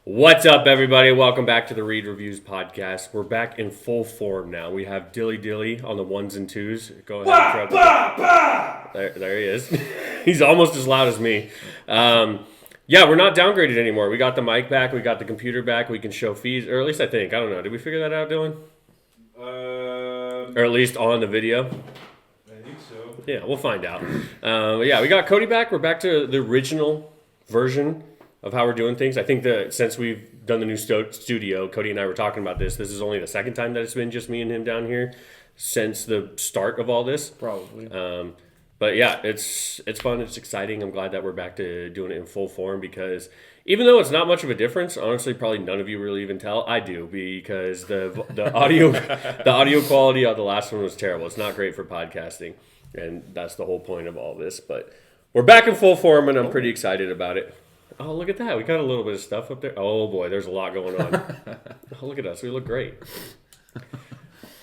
What's up, everybody? Welcome back to the Read Reviews podcast. We're back in full form now. We have Dilly on the ones and twos. Go ahead. There he is. He's almost as loud as me. Yeah, we're not downgraded anymore. We got the mic back. We got the computer back. We can show feeds, or at least I think. I don't know. Did we figure that out, Dylan? Or at least on the video? I think so. Yeah, we'll find out. Yeah, we got Cody back. We're back to the original version of how we're doing things. I think that since we've done the new studio, Cody and I were talking about this. This is only the second time that it's been just me and him down here since the start of all this. Probably. But yeah, it's fun. It's exciting. I'm glad that we're back to doing it in full form because even though it's not much of a difference, honestly, probably none of you really even tell. I do because the audio quality of the last one was terrible. It's not great for podcasting, and that's the whole point of all this. But we're back in full form, and I'm pretty excited about it. Oh, look at that. We got a little bit of stuff up there. Oh, boy, there's a lot going on. Oh, look at us. We look great.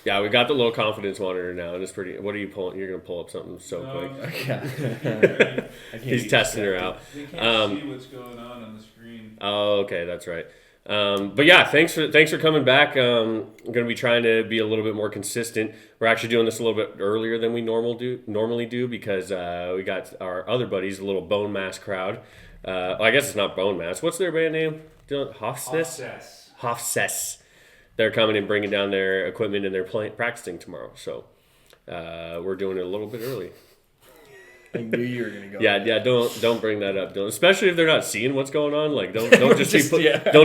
Yeah, we got the low confidence monitor now, and it's pretty... What are you pulling? You're going to pull up something so quick. Yeah. He's testing her out. They can't see what's going on the screen. Oh, okay, that's right. But yeah, thanks for coming back. I'm going to be trying to be a little bit more consistent. We're actually doing this a little bit earlier than we normally do because we got our other buddies, a little Bone Mass crowd. I guess it's not Bone Mass. What's their band name? Hofsess. They're coming and bringing down their equipment and they're practicing tomorrow. So we're doing it a little bit early. I knew you were gonna go. Yeah. Don't bring that up, especially if they're not seeing what's going on. Like don't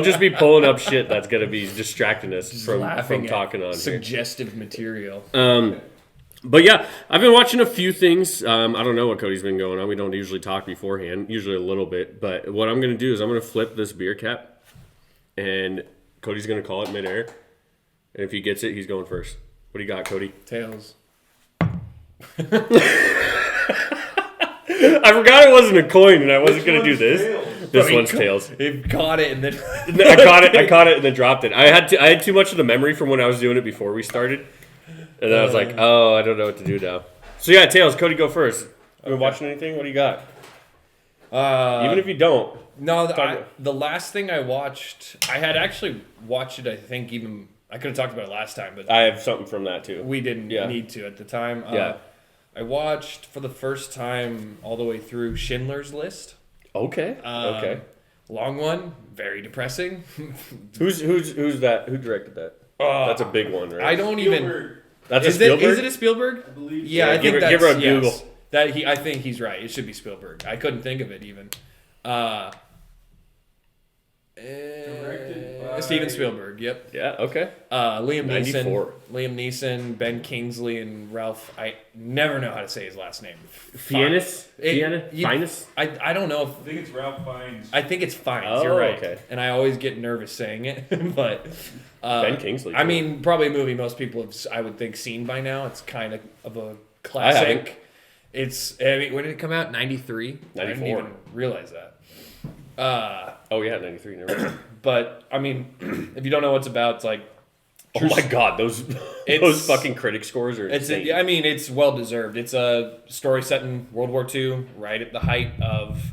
just be pulling up shit that's gonna be distracting us from talking on suggestive here. Material. But yeah, I've been watching a few things. I don't know what Cody's been going on. We don't usually talk beforehand, usually a little bit. But what I'm going to do is I'm going to flip this beer cap, and Cody's going to call it midair. And if he gets it, he's going first. What do you got, Cody? Tails. I forgot it wasn't a coin, and I wasn't going to do this. Tails? This one's tails. He caught it and then I caught it and then dropped it. I had too much of the memory from when I was doing it before we started. And then I was like, oh, I don't know what to do now. So yeah, Tails, Cody, go first. You been watching anything? What do you got? Even if you don't. No, the last thing I watched, I had actually watched it, I think even, I could have talked about it last time, but I have something from that too. We didn't need to at the time. I watched for the first time all the way through Schindler's List. Okay. Okay. Long one, very depressing. Who's that? Who directed that? That's a big one, right? I don't even... That's a Spielberg? Is it a Spielberg? I believe so. Yeah, I think that's... Give her a Google. I think he's right. It should be Spielberg. I couldn't think of it even. Directed by... Steven Spielberg, yep. Yeah, okay. Liam 94. Neeson, Ben Kingsley, and Ralph... I never know how to say his last name. Fiennes? Fiennes? I don't know if... I think it's Ralph Fiennes. I think it's Fiennes. Oh, You're right. Okay. And I always get nervous saying it, but... Ben Kingsley. Too. I mean, probably a movie most people have, I would think, seen by now. It's kind of a classic. When did it come out? 93? 94. I didn't even realize that. Oh, yeah, 93. Never mind. But, I mean, if you don't know what it's about, it's like... Oh, my God. Those fucking critic scores are insane. I mean, it's well-deserved. It's a story set in World War II, right at the height of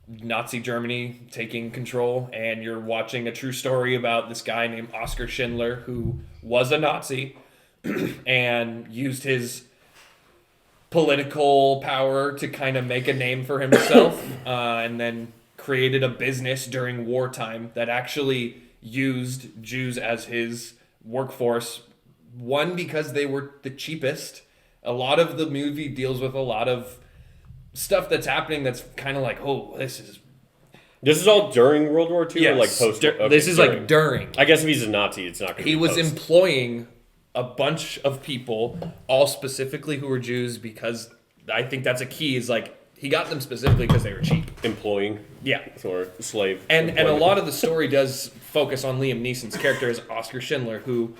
Nazi Germany taking control, and you're watching a true story about this guy named Oskar Schindler who was a Nazi and used his political power to kind of make a name for himself and then created a business during wartime that actually used Jews as his workforce. One, because they were the cheapest. A lot of the movie deals with a lot of stuff that's happening that's kind of like, oh, this is all during World War II or like post? Okay, this is during. Like during. I guess if he's a Nazi, it's not going to be He was post. employing a bunch of people, all specifically who were Jews, because I think that's a key, is like, he got them specifically because they were cheap. Employing. Yeah. Or slave. And a lot of the story does focus on Liam Neeson's character as Oskar Schindler, who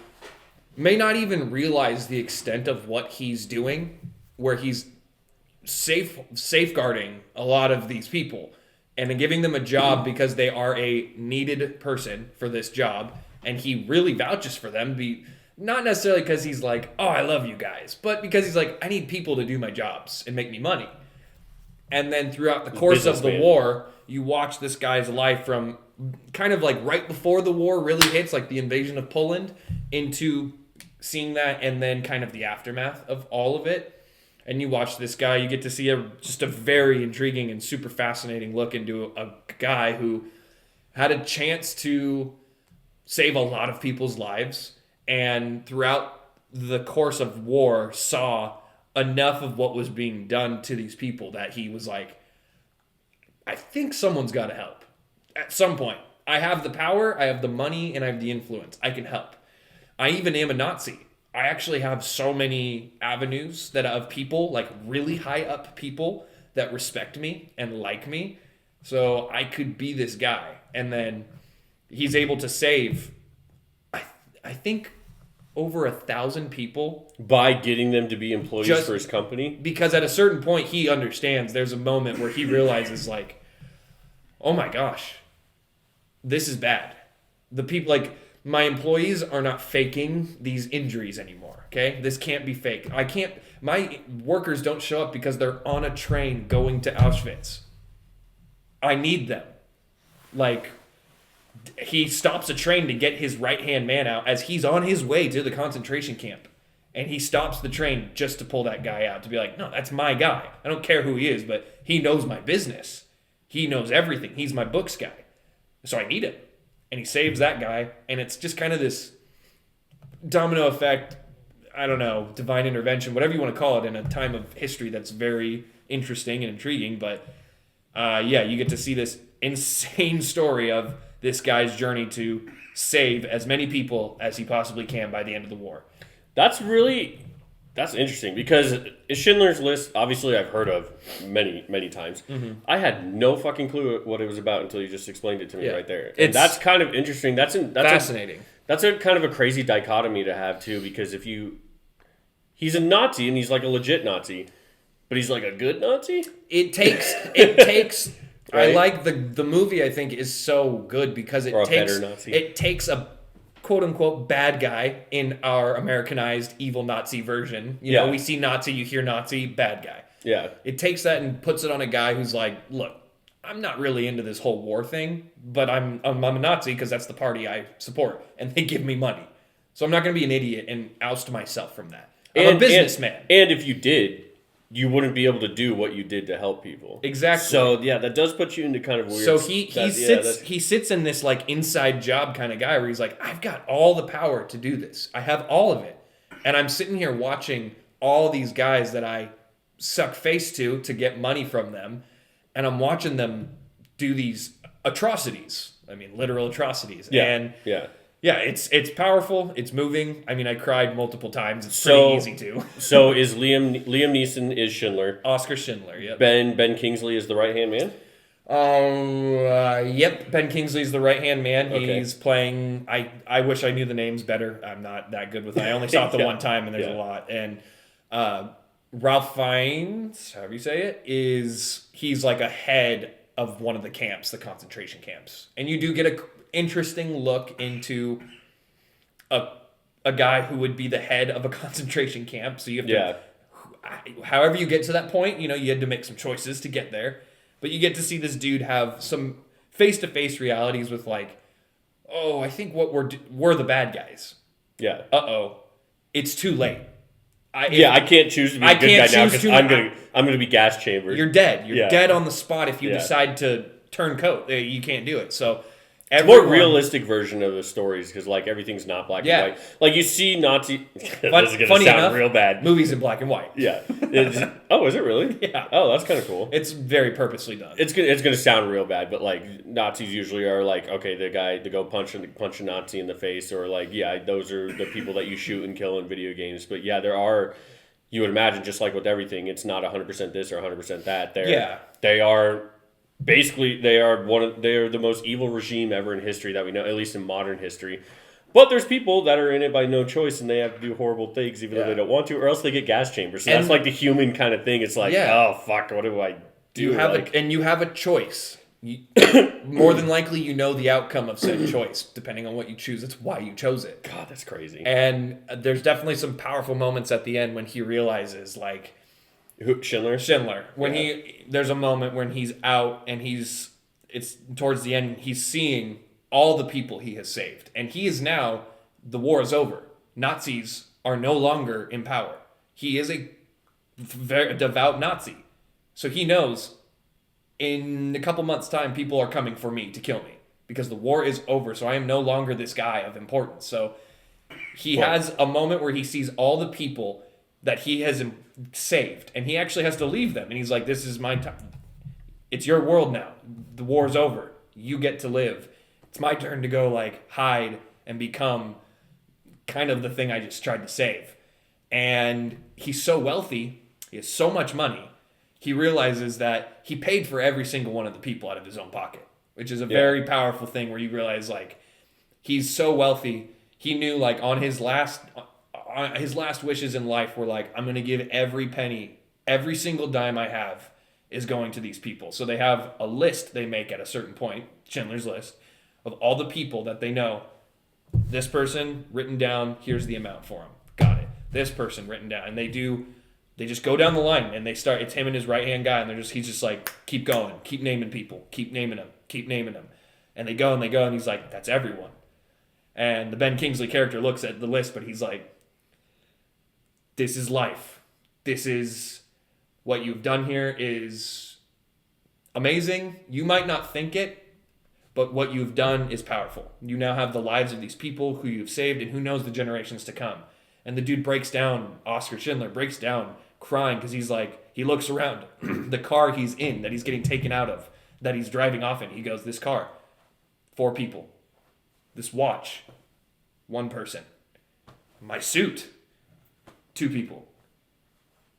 may not even realize the extent of what he's doing, where he's safeguarding a lot of these people and giving them a job because they are a needed person for this job, and he really vouches for them. not necessarily because he's like, oh, I love you guys, but because he's like, I need people to do my jobs and make me money. And then throughout the course of the war, you watch this guy's life from kind of like right before the war really hits, like the invasion of Poland, into seeing that and then kind of the aftermath of all of it. And you watch this guy, you get to see just a very intriguing and super fascinating look into a guy who had a chance to save a lot of people's lives, and throughout the course of war saw enough of what was being done to these people that he was like, I think someone's got to help at some point. I have the power, I have the money, and I have the influence. I can help. I even am a Nazi. I actually have so many avenues that of people, like really high up people that respect me and like me. So I could be this guy. And then he's able to save, I think, over 1,000 people by getting them to be employees for his company. Because at a certain point he understands, there's a moment where he realizes like, oh my gosh, this is bad. The people, like, my employees are not faking these injuries anymore. Okay, this can't be fake. My workers don't show up because they're on a train going to Auschwitz. I need them. Like, he stops a train to get his right-hand man out as he's on his way to the concentration camp. And he stops the train just to pull that guy out, to be like, no, that's my guy. I don't care who he is, but he knows my business. He knows everything. He's my books guy. So I need him. And he saves that guy. And it's just kind of this domino effect, I don't know, divine intervention, whatever you want to call it, in a time of history that's very interesting and intriguing. But yeah, you get to see this insane story of this guy's journey to save as many people as he possibly can by the end of the war. That's interesting, because Schindler's List, obviously I've heard of many, many times. Mm-hmm. I had no fucking clue what it was about until you just explained it to me right there. And that's kind of interesting. That's fascinating. That's a kind of a crazy dichotomy to have too, because he's a Nazi and he's like a legit Nazi, but he's like a good Nazi? It takes right? I like the movie, I think, is so good because it takes a quote unquote bad guy in our Americanized evil Nazi version. You know, we see Nazi, you hear Nazi, bad guy. Yeah. It takes that and puts it on a guy who's like, look, I'm not really into this whole war thing, but I'm a Nazi because that's the party I support, and they give me money. So I'm not going to be an idiot and oust myself from that. I'm a businessman. And if you did, you wouldn't be able to do what you did to help people. Exactly. So yeah, that does put you into kind of weird. So he sits in this like inside job kind of guy where he's like, I've got all the power to do this. I have all of it, and I'm sitting here watching all these guys that I suck face to get money from them, and I'm watching them do these atrocities. I mean, literal atrocities. Yeah. And yeah, it's powerful. It's moving. I mean, I cried multiple times. It's pretty easy to. So is Liam Neeson is Schindler. Oscar Schindler, yep. Ben Kingsley is the right-hand man? Yep, Ben Kingsley's the right-hand man. Okay. He's playing, I wish I knew the names better. I'm not that good with it. I only saw it the one time, and there's a lot. And Ralph Fiennes, however you say it, he's like a head of one of the camps, the concentration camps. And you do get a interesting look into a guy who would be the head of a concentration camp. So you have to, however you get to that point, you know, you had to make some choices to get there. But you get to see this dude have some face-to-face realities with like, oh, I think what we're the bad guys. Yeah. It's too late. I can't choose to be a good guy now because I'm gonna be gas chambered. You're dead. You're dead on the spot if you decide to turn coat. You can't do it. So more realistic version of the stories, because like everything's not black and white. Like you see Nazi. This is gonna sound enough, real bad. Movies in black and white. Yeah. Is it really? Yeah. Oh, that's kind of cool. It's very purposely done. It's gonna sound real bad, but like Nazis usually are like, okay, the guy to go punch a Nazi in the face, or like, those are the people that you shoot and kill in video games. But there are. You would imagine, just like with everything, it's not 100% this or 100% that. They are. Basically, they are the most evil regime ever in history that we know, at least in modern history. But there's people that are in it by no choice, and they have to do horrible things even though they don't want to, or else they get gas chambers. So that's like the human kind of thing. It's like, oh fuck, what do I do? You have a choice. more than likely you know the outcome of said choice, depending on what you choose. That's why you chose it. God, that's crazy. And there's definitely some powerful moments at the end when he realizes, like, Schindler? when there's a moment when he's out and it's towards the end, he's seeing all the people he has saved. And he is now, the war is over. Nazis are no longer in power. He is a very devout Nazi. So he knows in a couple months' time, people are coming for me to kill me because the war is over. So I am no longer this guy of importance. So he has a moment where he sees all the people that he has saved, and he actually has to leave them. And he's like, this is my time. It's your world now. The war's over. You get to live. It's my turn to go, like, hide and become kind of the thing I just tried to save. And he's so wealthy. He has so much money. He realizes that he paid for every single one of the people out of his own pocket, which is a very powerful thing where you realize, like, he's so wealthy. He knew, like, on his last wishes in life were like, I'm going to give every penny, every single dime I have is going to these people. So they have a list they make at a certain point, Schindler's List, of all the people that they know. This person written down, here's the amount for him. Got it. This person written down. And they just go down the line and they start, it's him and his right-hand guy, and he's just like, keep going, keep naming people, keep naming them. And they go, and he's like, that's everyone. And the Ben Kingsley character looks at the list, but he's like, this is life. This is what you've done here is amazing. You might not think it, but what you've done is powerful. You now have the lives of these people who you've saved, and who knows the generations to come. And the dude breaks down, Oscar Schindler breaks down crying because he's like, he looks around the car he's in, that he's getting taken out of, that he's driving off in. He goes, this car, 4 people. This watch, 1 person. My suit, 2 people.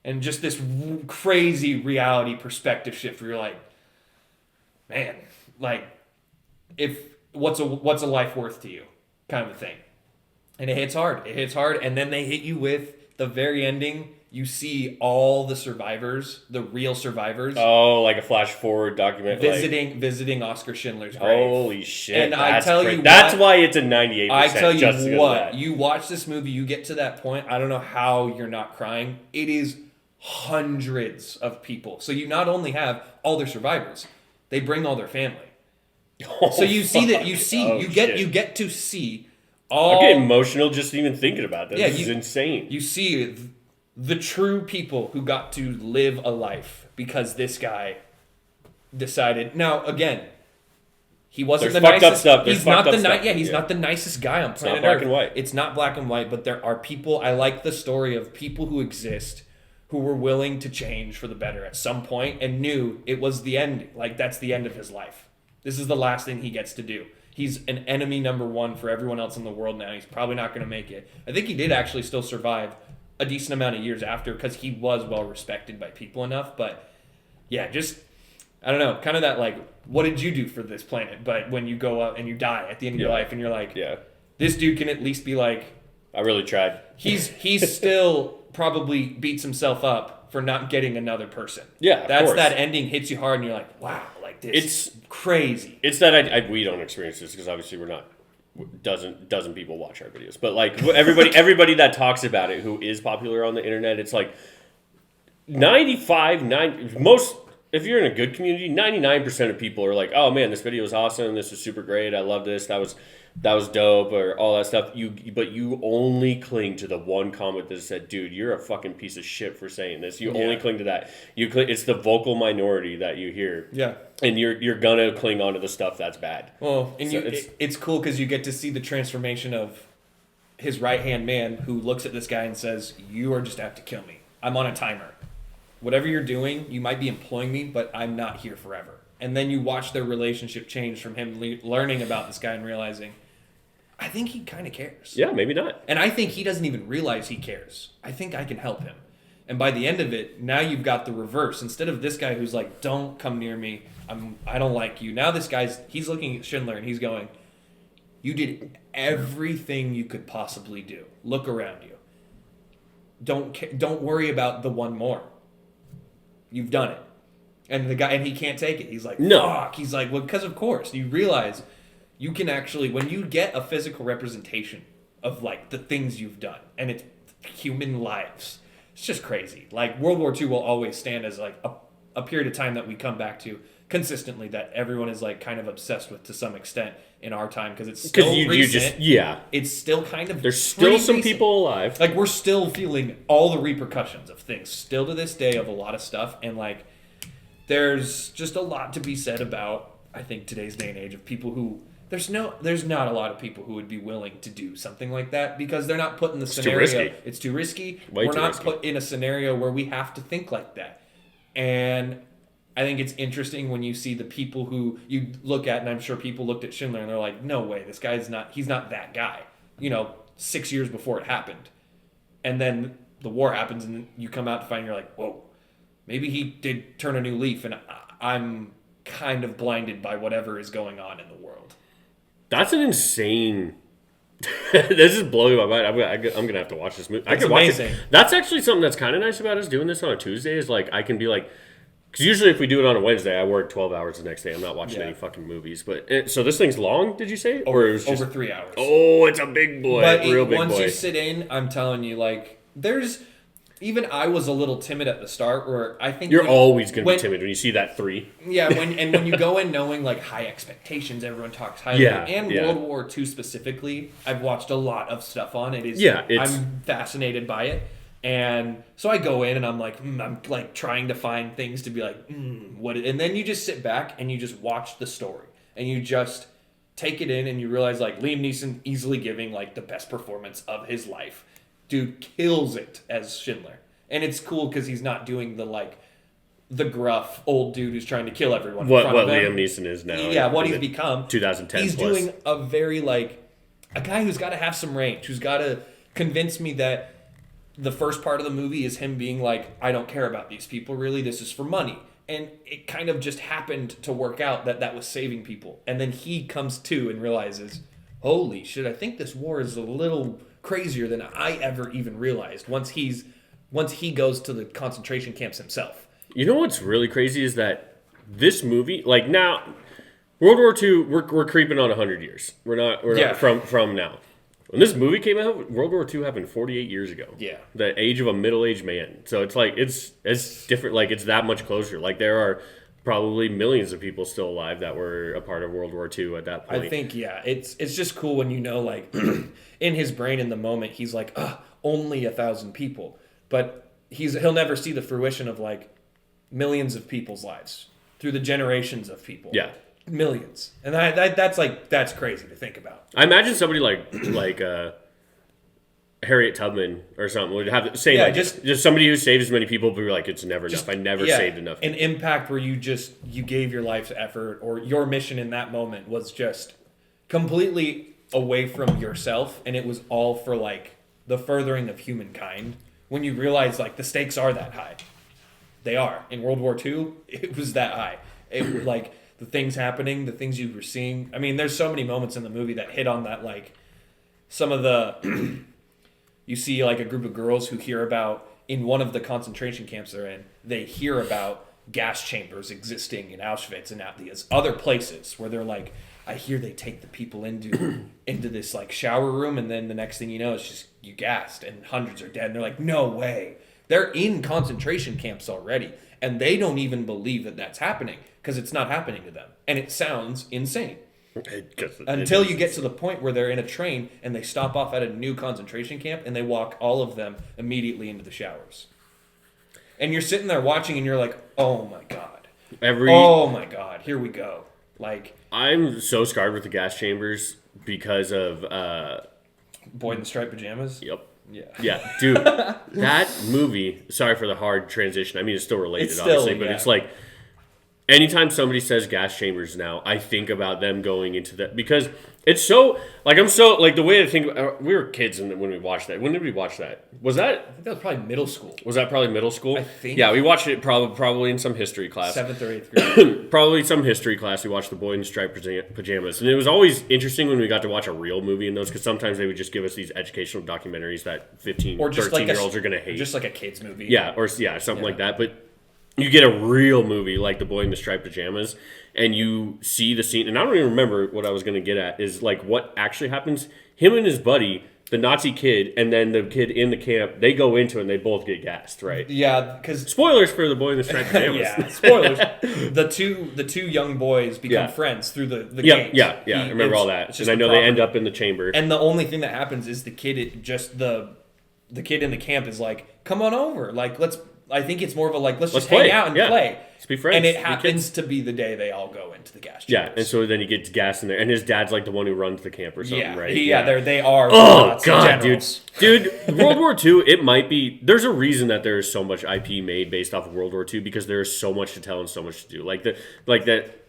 And just this crazy reality perspective shift where you're like, man, like, what's a life worth to you, kind of a thing. And it hits hard. And then they hit you with the very ending. You see all the survivors, the real survivors. Oh, like a flash forward document. Visiting Oscar Schindler's grave. Holy shit. And I tell you what, that's why it's a 98%. I tell just you what, you watch this movie, you get to that point, I don't know how you're not crying. It is hundreds of people. So you not only have all their survivors, they bring all their family. So you see that you get to see all. I'm getting emotional just even thinking about this. Yeah, this is insane. You see the true people who got to live a life because this guy decided. Now again, he wasn't the nicest. Stuff. He's not the he's not the nicest guy on planet Earth. It's not black and white. It's not black and white, but there are people. I like the story of people who exist who were willing to change for the better at some point and knew it was the end. Like, that's the end of his life. This is the last thing he gets to do. He's an enemy number 1 for everyone else in the world now. He's probably not going to make it. I think he did actually still survive a decent amount of years after because he was well respected by people enough. But yeah, just, I don't know, kind of that, like, what did you do for this planet? But when you go up and you die at the end of your life and you're like, this dude can at least be like, I really tried. He's still probably beats himself up for not getting another person. Yeah, that's that ending hits you hard and you're like, wow, like this. It's crazy. It's that we don't experience this because obviously we're not. Dozen people watch our videos, but like everybody that talks about it who is popular on the internet, it's like 90 most. If you're in a good community, 99% of people are like, oh man, this video is awesome. This is super great. I love this. That was dope, or all that stuff. But you only cling to the one comment that said, dude, you're a fucking piece of shit for saying this. You only cling to that. It's the vocal minority that you hear. Yeah. And you're gonna cling on to the stuff that's bad. Well, and so it's cool because you get to see the transformation of his right-hand man who looks at this guy and says, you are just out to kill me. I'm on a timer. Whatever you're doing, you might be employing me, but I'm not here forever. And then you watch their relationship change from him learning about this guy and realizing, I think he kind of cares. Yeah, maybe not. And I think he doesn't even realize he cares. I think I can help him. And by the end of it, now you've got the reverse. Instead of this guy who's like, don't come near me. I don't like you. Now this he's looking at Schindler and he's going, you did everything you could possibly do. Look around you. Don't worry about the one more. You've done it. And the guy, and he can't take it. He's like, No. fuck. He's like, well, because of course, you realize you can actually, when you get a physical representation of like the things you've done, and it's human lives, it's just crazy. Like World War II will always stand as like a period of time that we come back to consistently, that everyone is like kind of obsessed with to some extent in our time, because it's still recent. It's still kind of, there's still some people alive. Like we're still feeling all the repercussions of things still to this day, of a lot of stuff, and like there's just a lot to be said about, I think, today's day and age of people who there's not a lot of people who would be willing to do something like that, because they're not put in the scenario. It's too risky. We're not put in a scenario where we have to think like that. And I think it's interesting when you see the people who you look at, and I'm sure people looked at Schindler and they're like, no way, this guy's not, he's not that guy. 6 years before it happened. And then the war happens and you come out to find you're like, whoa, maybe he did turn a new leaf, and I'm kind of blinded by whatever is going on in the world. That's an insane... This is blowing my mind. I'm gonna have to watch this movie. I can watch it. That's actually something that's kind of nice about us doing this on a Tuesday, is like I can be like, because usually if we do it on a Wednesday, I work 12 hours the next day. I'm not watching any fucking movies. But so this thing's long, did you say? Or it was just, over 3 hours. Oh, it's a big boy. But real big once boy. you sit in, I'm telling you, like, there's... Even I was a little timid at the start, where I think... You're always going to be timid when you see that 3. Yeah, when you go in knowing, like, high expectations, everyone talks highly. And World War II specifically, I've watched a lot of stuff on it. I'm fascinated by it. And so I go in and I'm like, I'm like trying to find things to be like, what? And then you just sit back and you just watch the story. And you just take it in and you realize, like, Liam Neeson easily giving, like, the best performance of his life. Dude kills it as Schindler. And it's cool because he's not doing the, like, the gruff old dude who's trying to kill everyone. What Liam Neeson is now. Yeah, what he's become. 2010 He's plus. doing a very, like, a guy who's got to have some range, who's got to convince me that the first part of the movie is him being like, I don't care about these people, really. This is for money. And it kind of just happened to work out that was saving people. And then he comes to and realizes, holy shit, I think this war is a little crazier than I ever even realized once he goes to the concentration camps himself. You know what's really crazy is that this movie, like now, World War II, we're creeping on 100 years. We're not from now. When this movie came out, World War II happened 48 years ago. Yeah. The age of a middle-aged man. So it's like, it's different. Like, it's that much closer. Like, there are probably millions of people still alive that were a part of World War II at that point. I think, it's just cool when you know, like, in his brain in the moment, he's like, only 1,000 people. But he'll never see the fruition of, like, millions of people's lives through the generations of people. Yeah. Millions. And that's crazy to think about. I imagine somebody like Harriet Tubman or something would have the same just somebody who saved as many people, but be like, it's never enough. I never saved enough. An impact where you gave your life's effort, or your mission in that moment was just completely away from yourself, and it was all for, like, the furthering of humankind. When you realize, like, the stakes are that high. They are. In World War II, it was that high. It was like the things happening, the things you were seeing. I mean, there's so many moments in the movie that hit on that, like, some of the... You see, like, a group of girls who hear about, in one of the concentration camps they're in, they hear about gas chambers existing in Auschwitz and at these other places where they're like, I hear they take the people into this, like, shower room, and then the next thing you know, it's just you gassed and hundreds are dead. And they're like, no way. They're in concentration camps already, and they don't even believe that that's happening because it's not happening to them. And it sounds insane. Until you get to the point where they're in a train and they stop off at a new concentration camp and they walk all of them immediately into the showers. And you're sitting there watching and you're like, oh my God. Oh my God, here we go. Like, I'm so scarred with the gas chambers because of Boy in the Striped Pajamas? Yep. Yeah, dude, that movie, sorry for the hard transition. I mean, it's still related, obviously, but it's like, anytime somebody says gas chambers now, I think about them going into that, because it's so, like, I'm so, like, the way I think, we were kids when we watched that. When did we watch that? I think that was probably middle school. Was that probably middle school? I think. Yeah, we watched it probably in some history class. 7th or 8th grade. Probably some history class. We watched The Boy in Striped Pajamas. And it was always interesting when we got to watch a real movie in those, because sometimes they would just give us these educational documentaries that 13-year-olds are going to hate. Just like a kid's movie. Yeah, or something like that. But you get a real movie like The Boy in the Striped Pajamas, and you see the scene, and I don't even remember what I was going to get at, is like what actually happens. Him and his buddy, the Nazi kid, and then the kid in the camp, they go into it and they both get gassed, right? Yeah, because Spoilers for The Boy in the Striped Pajamas. yeah, spoilers. The two young boys become friends through the gate. Yeah. I remember all that, and I know they end up in the chamber. And the only thing that happens is the kid the kid in the camp is like, "Come on over, like let's." I think it's more of a like, let's just play. hang out and play. Let's be friends. And it happens to be the day they all go into the gas chambers. Yeah, and so then he gets gassed in there, and his dad's like the one who runs the camp or something, right? They are. Oh god, dude, World War II. It might be. There's a reason that there is so much IP made based off of World War II because there is so much to tell and so much to do. Like that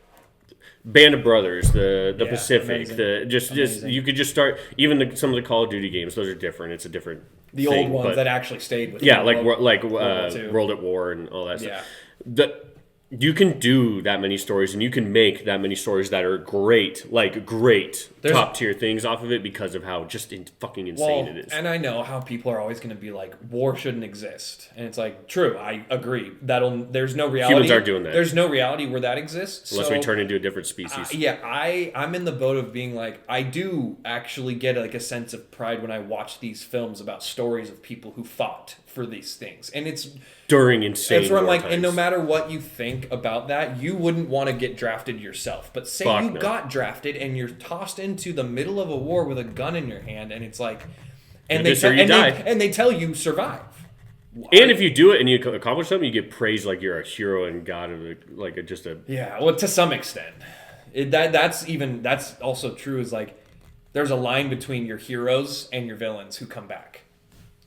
Band of Brothers, the Pacific, amazing. just you could just start. Even some of the Call of Duty games, those are different. It's a different. The thing, old ones but, that actually stayed with. World at War and all that stuff. You can do that many stories, and you can make that many stories that are great, top tier things off of it because of how just fucking insane it is. And I know how people are always going to be like, war shouldn't exist, and it's like, true, I agree. There's no reality. Humans aren't doing that. There's no reality where that exists unless we turn into a different species. I'm in the boat of being like, I do actually get like a sense of pride when I watch these films about stories of people who fought for these things, and it's during insane. That's where I'm like, times. and no matter what you think about that, you wouldn't want to get drafted yourself. But say got drafted and you're tossed into the middle of a war with a gun in your hand, and it's like, and they tell you survive. And if you do it and you accomplish something, you get praised like you're a hero and god of well, to some extent, that's also true. Is like there's a line between your heroes and your villains who come back.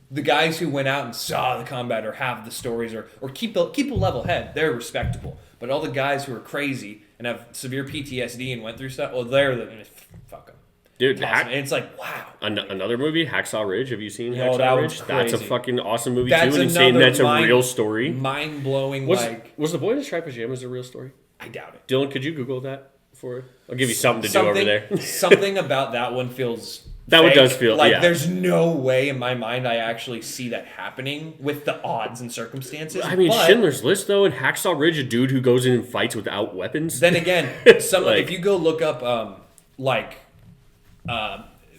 The guys who went out and saw the combat or have the stories or keep a level head, they're respectable. But all the guys who are crazy and have severe PTSD and went through stuff, fuck them. Dude, and it's like, wow. Another movie, Hacksaw Ridge. Have you seen that Hacksaw Ridge? That's a fucking awesome movie too. And saying that's a real story. Mind-blowing. Was The Boy in the Striped Pajamas a real story? I doubt it. Dylan, could you Google that for? I'll give you something to do over there. Something about that one feels. That one does feel like there's no way in my mind I actually see that happening with the odds and circumstances. I mean, Schindler's List though, and Hacksaw Ridge, a dude who goes in and fights without weapons. Then again, if you go look up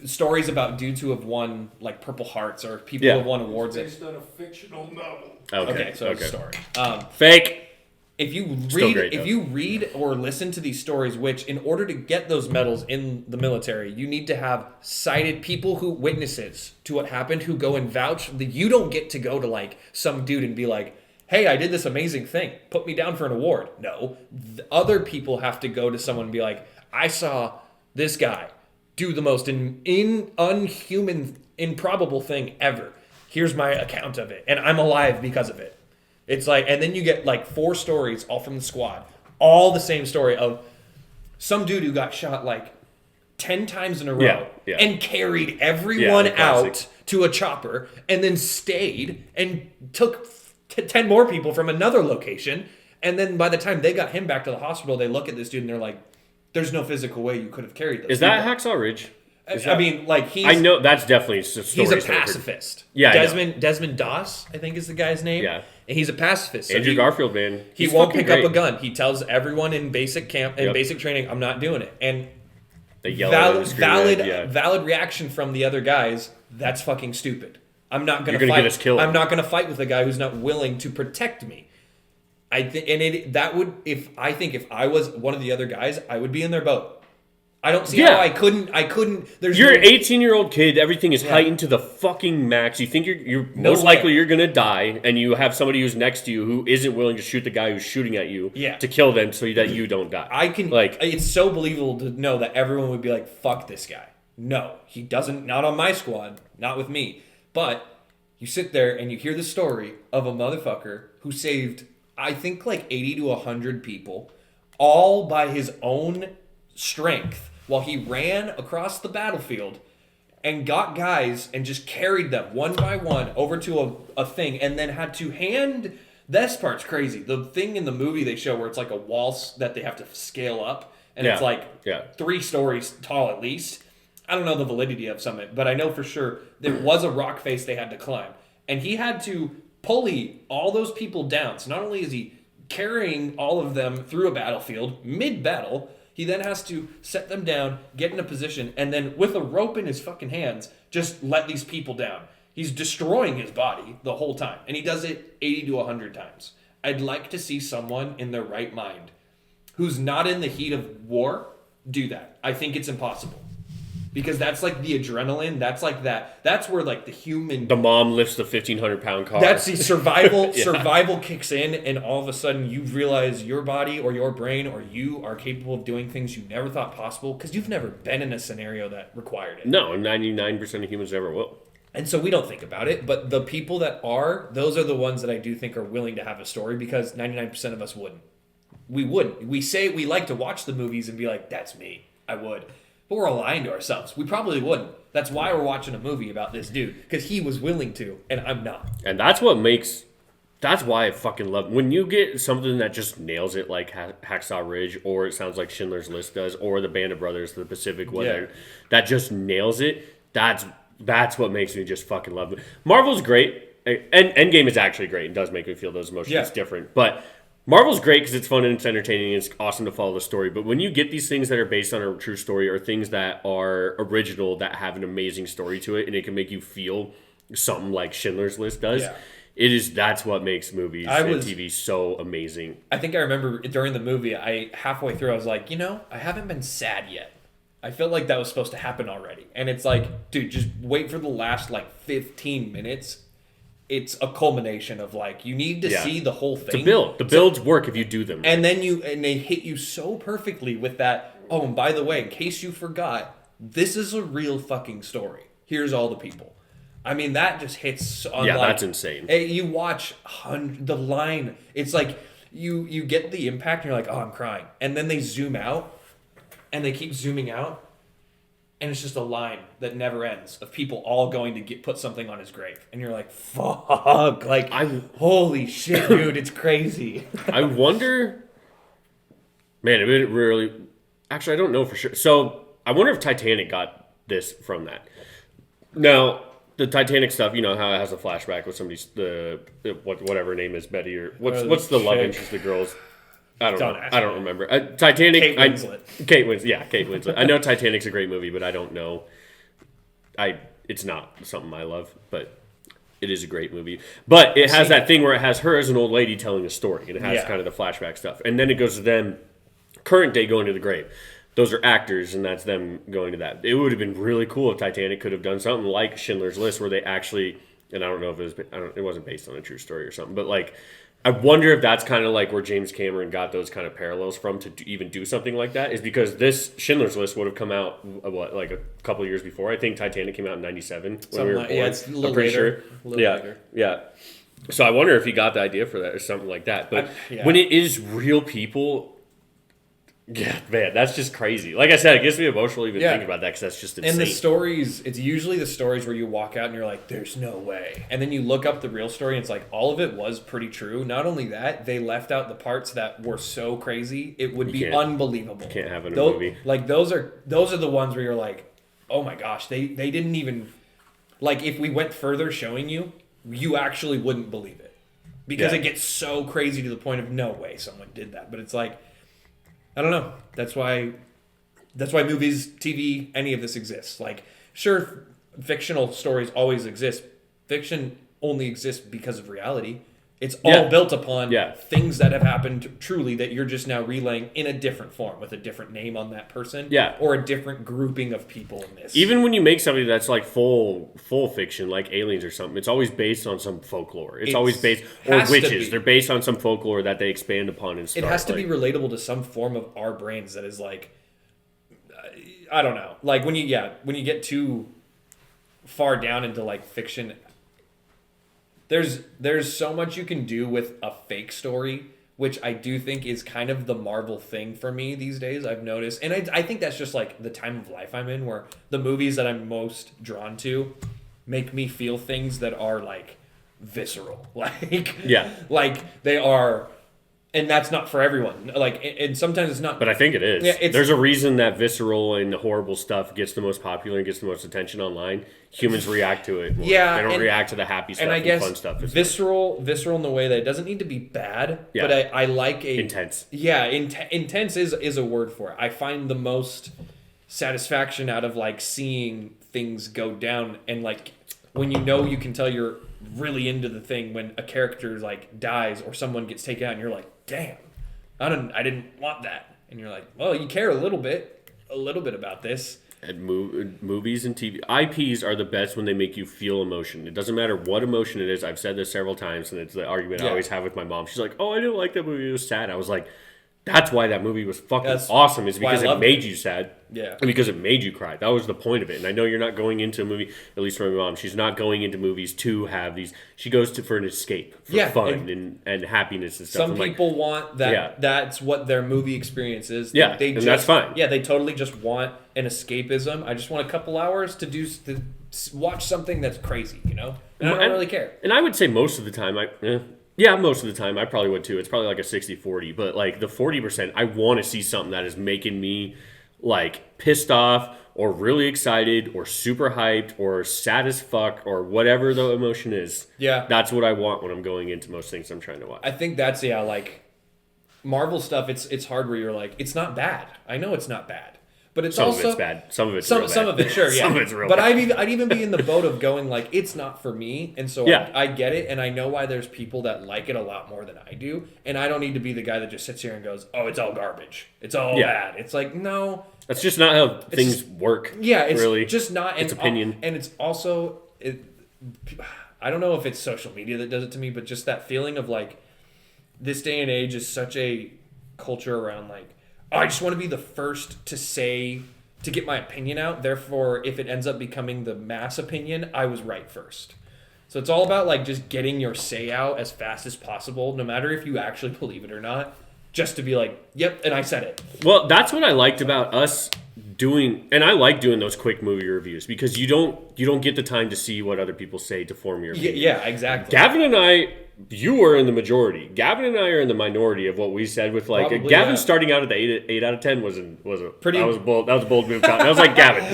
stories about dudes who have won like Purple Hearts or people who have won awards. Based on a fictional novel. Okay, so it's a story. Fake. If you read or listen to these stories, which in order to get those medals in the military, you need to have cited people who witnesses to what happened who go and vouch. You don't get to go to like some dude and be like, hey, I did this amazing thing. Put me down for an award. No. Other people have to go to someone and be like, I saw this guy do the most unhuman, improbable thing ever. Here's my account of it. And I'm alive because of it. It's like, and then you get like 4 stories all from the squad, all the same story of some dude who got shot like 10 times in a row and carried everyone out to a chopper and then stayed and took 10 more people from another location. And then by the time they got him back to the hospital, they look at this dude and they're like, there's no physical way you could have carried this. Is that Hacksaw Ridge? I know that's definitely a story. He's a pacifist. Yeah, Desmond Doss, I think is the guy's name. Yeah. And he's a pacifist. Andrew Garfield, man. He won't pick up a gun. He tells everyone in basic camp and basic training, I'm not doing it. And they yell valid reaction from the other guys, that's fucking stupid. I'm not going to fight. Get us killed. I'm not going to fight with a guy who's not willing to protect me. If I was one of the other guys, I would be in their boat. I don't see how I couldn't. You're an 18-year-old kid. Everything is heightened to the fucking max. You think you're most likely you're gonna die, and you have somebody who's next to you who isn't willing to shoot the guy who's shooting at you to kill them so that you don't die. It's so believable to know that everyone would be like, "Fuck this guy." No, he doesn't. Not on my squad. Not with me. But you sit there and you hear the story of a motherfucker who saved, I think, like 80 to 100 people, all by his own strength. While he ran across the battlefield and got guys and just carried them one by one over to a thing and then had to hand... This part's crazy. The thing in the movie they show where it's like a wall that they have to scale up and it's like 3 stories tall at least. I don't know the validity of some of it, but I know for sure there was a rock face they had to climb. And he had to pulley all those people down. So not only is he carrying all of them through a battlefield, mid-battle. He then has to set them down, get in a position, and then with a rope in his fucking hands, just let these people down. He's destroying his body the whole time. And he does it 80 to 100 times. I'd like to see someone in their right mind who's not in the heat of war do that. I think it's impossible. Because that's like the adrenaline. That's like that. That's where like the human... The mom lifts the 1,500-pound car. That's the survival. Yeah. Survival kicks in, and all of a sudden you realize your body or your brain or you are capable of doing things you never thought possible because you've never been in a scenario that required it. No, 99% of humans never will. And so we don't think about it, but the people that are, those are the ones that I do think are willing to have a story because 99% of us wouldn't. We wouldn't. We say we like to watch the movies and be like, that's me. I would. But we're all lying to ourselves. We probably wouldn't. That's why we're watching a movie about this dude. Because he was willing to, and I'm not. And that's what makes... That's why I fucking love... When you get something that just nails it, like Hacksaw Ridge, or it sounds like Schindler's List does, or the Band of Brothers, the Pacific, whatever, that just nails it, that's what makes me just fucking love it. Marvel's great. And Endgame is actually great and does make me feel those emotions. It's different. But... Marvel's great because it's fun and it's entertaining and it's awesome to follow the story. But when you get these things that are based on a true story or things that are original that have an amazing story to it and it can make you feel something like Schindler's List does, that's what makes movies and TV so amazing. I think I remember during the movie, halfway through, I was like, I haven't been sad yet. I felt like that was supposed to happen already. And it's like, dude, just wait for the last 15 minutes. It's a culmination of you need to see the whole thing. To build. The builds work if you do them. And then they hit you so perfectly with that. Oh, and by the way, in case you forgot, this is a real fucking story. Here's all the people. I mean, that just hits on that's insane. You watch the line. It's like you get the impact and you're like, oh, I'm crying. And then they zoom out and they keep zooming out. And it's just a line that never ends of people all going to put something on his grave. And you're like, fuck. Holy shit, dude, it's crazy. I wonder... Man, it really... Actually, I don't know for sure. So, I wonder if Titanic got this from that. Now, the Titanic stuff, you know how it has a flashback with somebody's... whatever her name is, Betty, or... What's the love interest, the girl's... I don't know. I don't remember. Titanic. Kate Winslet. Kate Winslet. I know Titanic's a great movie, but I don't know. It's not something I love, but it is a great movie. But it has that thing where it has her as an old lady telling a story, and it has kind of the flashback stuff. And then it goes to them, current day, going to the grave. Those are actors, and that's them going to that. It would have been really cool if Titanic could have done something like Schindler's List, where they actually, and I don't know if it wasn't based on a true story or something, but I wonder if that's kind of where James Cameron got those kind of parallels from to even do something like that, is because this Schindler's List would have come out, a couple of years before. I think Titanic came out in 97 when we were born. Yeah, it's a little later. Yeah. So I wonder if he got the idea for that or something like that. But when it is real people... Yeah, man, that's just crazy. Like I said, it gets me emotional even thinking about that because that's just insane. And the stories, it's usually the stories where you walk out and you're like, there's no way. And then you look up the real story and it's like, all of it was pretty true. Not only that, they left out the parts that were so crazy, it would be unbelievable. You can't have it in a movie. Those are the ones where you're like, oh my gosh, they didn't even... if we went further showing you, you actually wouldn't believe it. Because it gets so crazy to the point of no way someone did that. But it's like... I don't know. That's why movies, TV, any of this exists. Sure, fictional stories always exist. Fiction only exists because of reality. It's all built upon things that have happened truly that you're just now relaying in a different form with a different name on that person or a different grouping of people in this. Even when you make something that's full fiction, like Aliens or something, it's always based on some folklore. It's always based... Or witches. They're based on some folklore that they expand upon and start. It has to be relatable to some form of our brains that is I don't know. When you get too far down into fiction... There's so much you can do with a fake story, which I do think is kind of the Marvel thing for me these days, I've noticed. And I think that's just the time of life I'm in, where the movies that I'm most drawn to make me feel things that are visceral. They are And that's not for everyone. Like, and sometimes it's not. But I think it is. Yeah, There's a reason that visceral and the horrible stuff gets the most popular and gets the most attention online. Humans react to it more. Yeah, They don't and- react to the happy stuff and I and guess fun stuff. visceral in the way that it doesn't need to be bad, Yeah. but I like a Intense. Yeah, intense is a word for it. I find the most satisfaction out of like seeing things go down, and like when you can tell you're really into the thing when a character like dies or someone gets taken out, and you're like, damn, I didn't want that, and you're like, well, you care a little bit about this. And movies and TV IPs are the best when they make you feel emotion. It doesn't matter what emotion it is. I've said this several times, and it's the argument I always have with my mom. She's like, "Oh, I didn't like that movie. It was sad." I was like, "That's why that movie was fucking awesome. Is because it made you sad, Yeah, and because it made you cry. That was the point of it." And I know you're not going into a movie. At least for my mom, she's not going into movies to have these. She goes to for an escape, for fun and happiness and stuff. Some people want that. Yeah. That's what their movie experience is. Yeah, and that's fine. Yeah, they totally just want an escapism. I just want a couple hours to watch something that's crazy, And I don't really care. And I would say most of the time, most of the time I probably would too. It's probably like a 60-40, but like the 40%, I want to see something that is making me like pissed off or really excited or super hyped or sad as fuck or whatever the emotion is. Yeah. That's what I want when I'm going into most things I'm trying to watch. I think that's like Marvel stuff. It's hard where you're like, it's not bad. I know it's not bad. But it's some also of it's bad. Some of it's real bad. Some of it, sure, yeah. Some of it's real but bad. I'd even be in the boat of going like, it's not for me, and so I get it, and I know why there's people that like it a lot more than I do, and I don't need to be the guy that just sits here and goes, oh, it's all garbage, it's all bad. It's like, no, that's just not how things work. Yeah, it's really. just not. And it's opinion, and it's also, I don't know if it's social media that does it to me, but just that feeling of like, this day and age is such a culture around like, oh, I just want to be the first to get my opinion out. Therefore, if it ends up becoming the mass opinion, I was right first. So it's all about like just getting your say out as fast as possible, no matter if you actually believe it or not, just to be like, yep, and I said it. Well, that's what I liked about us doing, and I like doing those quick movie reviews because you don't get the time to see what other people say to form your opinion. Yeah, exactly. Gavin and I, you were in the majority. Gavin and I are in the minority of what we said. With like Probably, Gavin yeah. starting out at the 8 out of 10 was a Pretty- that was bold. That was a bold move. That was like Gavin,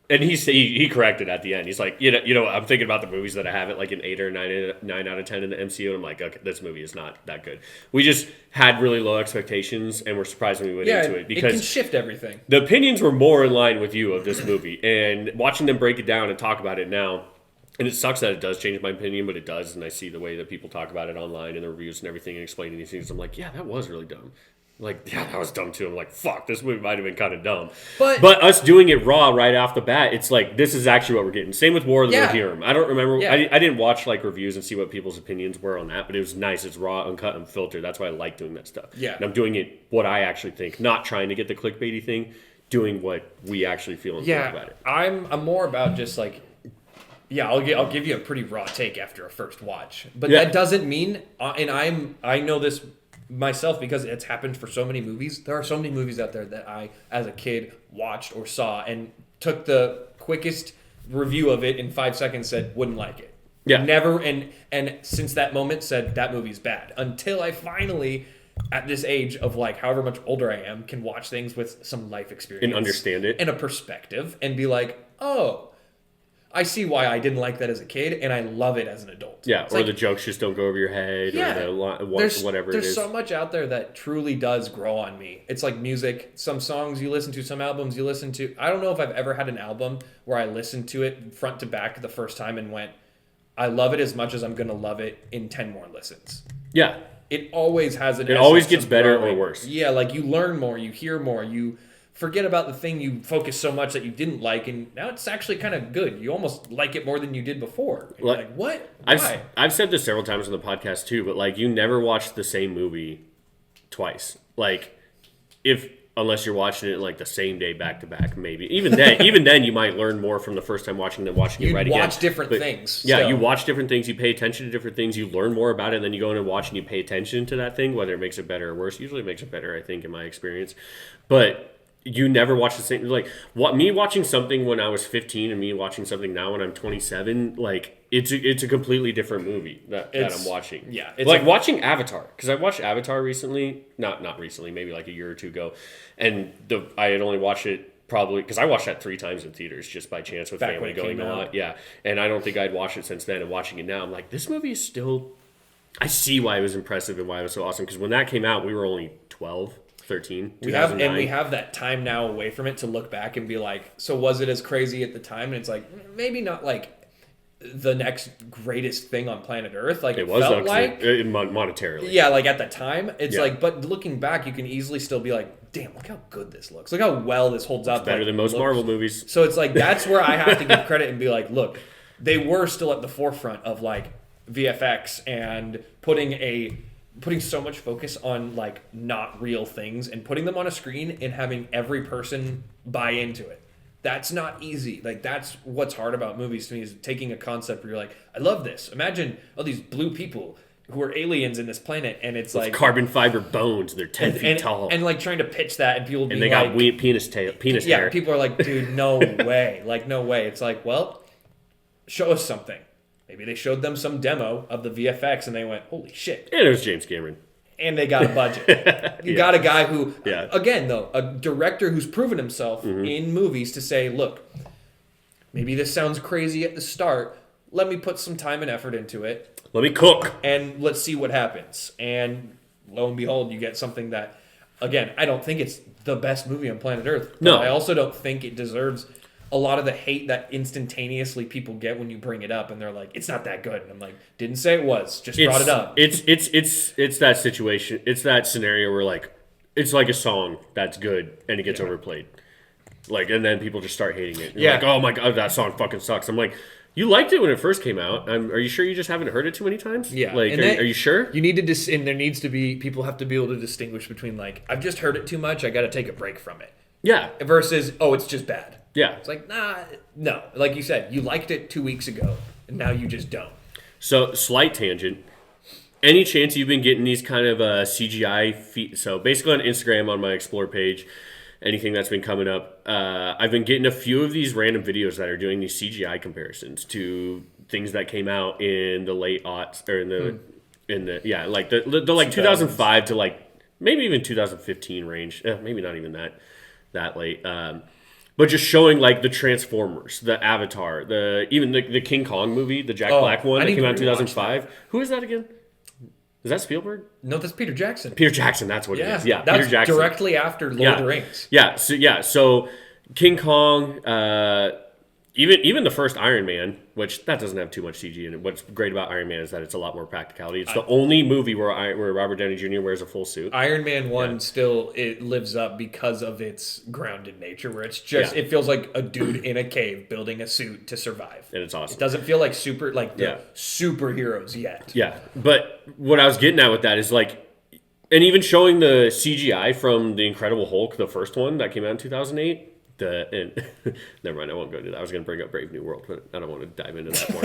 and he corrected at the end. He's like, you know, I'm thinking about the movies that I have it like an 8 or 9 out of 10 in the MCU, and I'm like, okay, this movie is not that good. We just had really low expectations, and we're surprised when we went into it because it can shift everything. the opinions were more in line with you of this movie, and watching them break it down and talk about it now. And it sucks that it does change my opinion, but it does, and I see the way that people talk about it online and the reviews and everything and explaining these things. I'm like, yeah, that was really dumb. Like, yeah, that was dumb too. I'm like, fuck, this movie might have been kind of dumb. But us doing it raw right off the bat, it's like, this is actually what we're getting. Same with War of the Rohirrim. I don't remember. Yeah. I didn't watch like reviews and see what people's opinions were on that, but it was nice. It's raw, uncut, unfiltered. That's why I like doing that stuff. Yeah. And I'm doing it what I actually think, not trying to get the clickbaity thing, doing what we actually feel and think about it. I'm more about just like, yeah, I'll give you a pretty raw take after a first watch, but that doesn't mean, and I know this myself because it's happened for so many movies. There are so many movies out there that I, as a kid, watched or saw and took the quickest review of it in 5 seconds, said wouldn't like it. Yeah. Never, and since that moment said that movie's bad until I finally, at this age of like however much older I am, can watch things with some life experience And understand it. and a perspective and be like, oh, I see why I didn't like that as a kid, and I love it as an adult. Yeah, It's or like, the jokes just don't go over your head, or whatever it there's is. so much out there that truly does grow on me. It's like music. Some songs you listen to, some albums you listen to. I don't know if I've ever had an album where I listened to it front to back the first time and went, I love it as much as I'm going to love it in 10 more listens. Yeah. It always has an It always essence gets of better growing. or worse. Yeah, like you learn more, you hear more, you forget about the thing you focus so much that you didn't like, and now it's actually kind of good. You almost like it more than you did before. And you're like, what? Why? I've said this several times on the podcast too, but like you never watch the same movie twice. Like unless you're watching it like the same day back to back, maybe. Even then you might learn more from the first time watching than watching it right again. You watch different But, things. Yeah, still. you watch different things, you pay attention to different things, you learn more about it, and then you go in and watch and you pay attention to that thing, whether it makes it better or worse. Usually it makes it better, I think, in my experience. But you never watch the same. Like me watching something when I was 15 and me watching something now when I'm 27, like it's a completely different movie that I'm watching. Yeah, it's like watching Avatar, because I watched Avatar recently, not recently, maybe like a year or two ago, and I had only watched it probably because I watched that 3 times in theaters just by chance with family going a lot. Yeah, and I don't think I'd watched it since then. And watching it now, I'm like, this movie is still. I see why it was impressive and why it was so awesome, because when that came out, we were only 12. 13. We have that time now away from it to look back and be like, so was it as crazy at the time? And it's like, maybe not like the next greatest thing on planet Earth. Like, it was felt like monetarily. Yeah, like at the time, it's like, but looking back, you can easily still be like, damn, look how good this looks. Look how well this holds up. It's better than most Marvel movies. So it's like, that's where I have to give credit and be like, look, they were still at the forefront of like VFX and putting so much focus on like not real things and putting them on a screen and having every person buy into it. That's not easy. Like, that's what's hard about movies to me, is taking a concept where you're like, I love this. Imagine all these blue people who are aliens in this planet, and it's like carbon fiber bones. They're 10 feet tall, and like trying to pitch that, and people and they got like, penis yeah, hair. people are like, dude, no way, like no way. It's like, well, show us something. Maybe they showed them some demo of the VFX and they went, holy shit. And it was James Cameron. And they got a budget. You got a guy who, again, though, a director who's proven himself in movies to say, look, maybe this sounds crazy at the start. Let me put some time and effort into it. Let me cook. And let's see what happens. And lo and behold, you get something that, again, I don't think it's the best movie on planet Earth. No. I also don't think it deserves a lot of the hate that instantaneously people get when you bring it up, and they're like, it's not that good. And I'm like, didn't say it was, just brought it up. It's that situation. It's that scenario where like, it's like a song that's good and it gets overplayed. Like, and then people just start hating it. Like, oh my God, that song fucking sucks. I'm like, you liked it when it first came out. Are you sure you just haven't heard it too many times? Yeah. Like, are you sure? You need to and there needs to be, people have to be able to distinguish between like, I've just heard it too much, I got to take a break from it. Yeah. Versus, oh, it's just bad. Yeah. It's like, no. Like you said, you liked it 2 weeks ago, and now you just don't. So, slight tangent. Any chance you've been getting these kind of CGI feet? So, basically on Instagram, on my Explore page, anything that's been coming up, I've been getting a few of these random videos that are doing these CGI comparisons to things that came out in the late aughts, or in the like the like 2005 to like maybe even 2015 range. Maybe not even that late. But just showing like the Transformers, the Avatar, even the King Kong movie, the Jack Black one that came out in 2005. Who is that again? Is that Spielberg? No, that's Peter Jackson. Peter Jackson, that's what it is. Yeah, that's Peter Jackson. Directly after Lord of the Rings. So King Kong, even the first Iron Man, which that doesn't have too much CG in it. What's great about Iron Man is that it's a lot more practicality. It's the only movie where Robert Downey Jr. wears a full suit. Iron Man 1 still, it lives up because of its grounded nature, where it's just, it feels like a dude in a cave building a suit to survive. And it's awesome. It doesn't feel like superheroes yet. Yeah, but what I was getting at with that is like, and even showing the CGI from The Incredible Hulk, the first one that came out in 2008, never mind, I won't go into that. I was going to bring up Brave New World, but I don't want to dive into that more.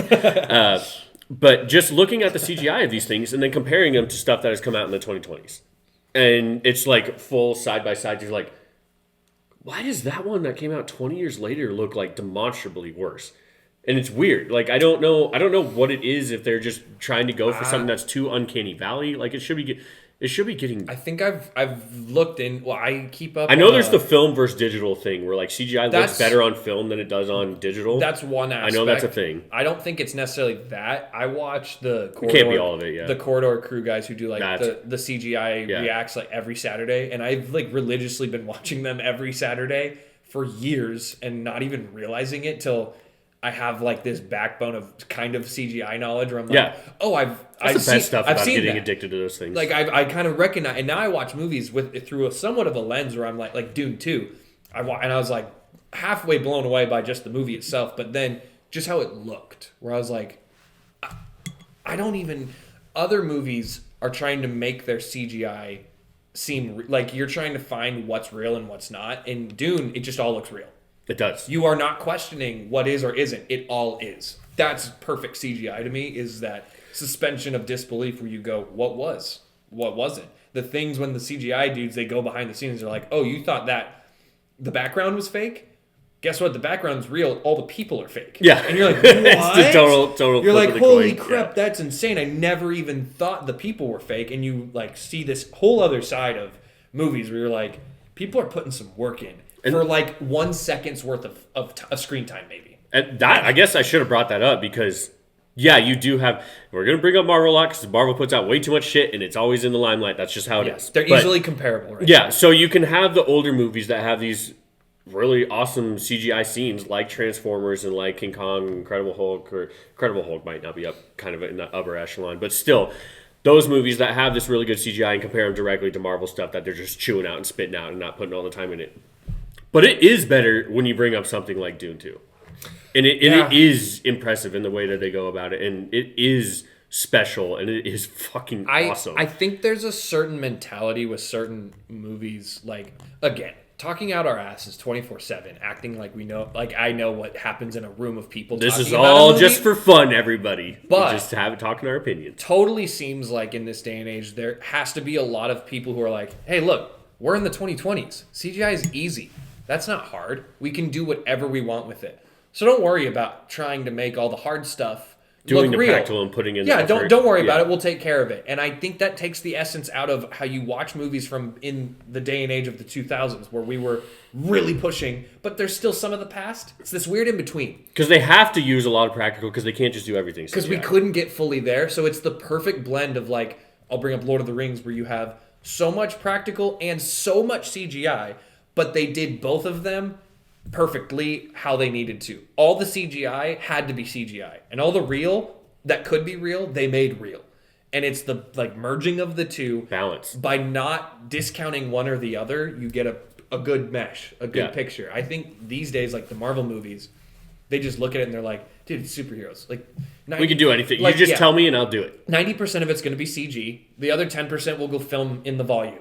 But just looking at the CGI of these things and then comparing them to stuff that has come out in the 2020s. And it's like full side by side. You're like, why does that one that came out 20 years later look like demonstrably worse? And it's weird. Like, I don't know what it is, if they're just trying to go for something that's too uncanny valley. Like, it should be getting. I think I've looked in. Well, I keep up. I know there's the film versus digital thing where like CGI looks better on film than it does on digital. That's one aspect. I know that's a thing. I don't think it's necessarily that. I watch the Corridor, it can't be all of it. Yeah. The Corridor crew guys who do like the CGI reacts like every Saturday, and I've like religiously been watching them every Saturday for years and not even realizing it till I have like this backbone of kind of CGI knowledge where I'm like, That's the best stuff about getting addicted to those things. Like I kind of recognize, and now I watch movies through somewhat of a lens where I'm like Dune 2. And I was like halfway blown away by just the movie itself, but then just how it looked, where I was like, I don't even. Other movies are trying to make their CGI seem like you're trying to find what's real and what's not. In Dune, it just all looks real. It does. You are not questioning what is or isn't. It all is. That's perfect CGI to me, is that suspension of disbelief where you go, what was? What wasn't? The things when the CGI dudes, they go behind the scenes, they're like, oh, you thought that the background was fake? guess what? The background's real. All the people are fake. Yeah. And you're like, what? It's the total You're flip like, of the holy coin. crap, that's insane. I never even thought the people were fake. And you like see this whole other side of movies where you're like, people are putting some work in for like 1 second's worth of screen time, maybe. And that, I guess I should have brought that up because, yeah, you do have. We're going to bring up Marvel a lot because Marvel puts out way too much shit and it's always in the limelight. That's just how it is. They're easily comparable, right? Yeah, so you can have the older movies that have these really awesome CGI scenes like Transformers and like King Kong, Incredible Hulk, or Incredible Hulk might not be up kind of in the upper echelon, but still, those movies that have this really good CGI and compare them directly to Marvel stuff that they're just chewing out and spitting out and not putting all the time in it. But it is better when you bring up something like Dune 2. And it is impressive in the way that they go about it, and it is special, and it is fucking awesome. I think there's a certain mentality with certain movies, like, again, talking out our asses 24/7, acting like we know, like I know what happens in a room of people. This talking is about all a movie. just for fun, everybody. But we just talking our opinions. Totally seems like in this day and age, there has to be a lot of people who are like, hey, look, we're in the 2020s. CGI is easy. That's not hard. We can do whatever we want with it. So don't worry about trying to make all the hard stuff doing look the real. practical and putting in. Yeah, the effort. don't worry about it. We'll take care of it. And I think that takes the essence out of how you watch movies from in the day and age of the 2000s, where we were really pushing, but there's still some of the past. It's this weird in between. Because they have to use a lot of practical because they can't just do everything. Because we couldn't get fully there, so it's the perfect blend of like, I'll bring up Lord of the Rings, where you have so much practical and so much CGI, but they did both of them perfectly how they needed to. All the CGI had to be CGI, and all the real that could be real, they made real. And it's the like merging of the two. Balance. By not discounting one or the other, you get a good mesh, a good picture. I think these days, like the Marvel movies, they just look at it and they're like, dude, it's superheroes. Like, we can do anything. Like, you just tell me and I'll do it. 90% of it's going to be CG. The other 10% will go film in the volume.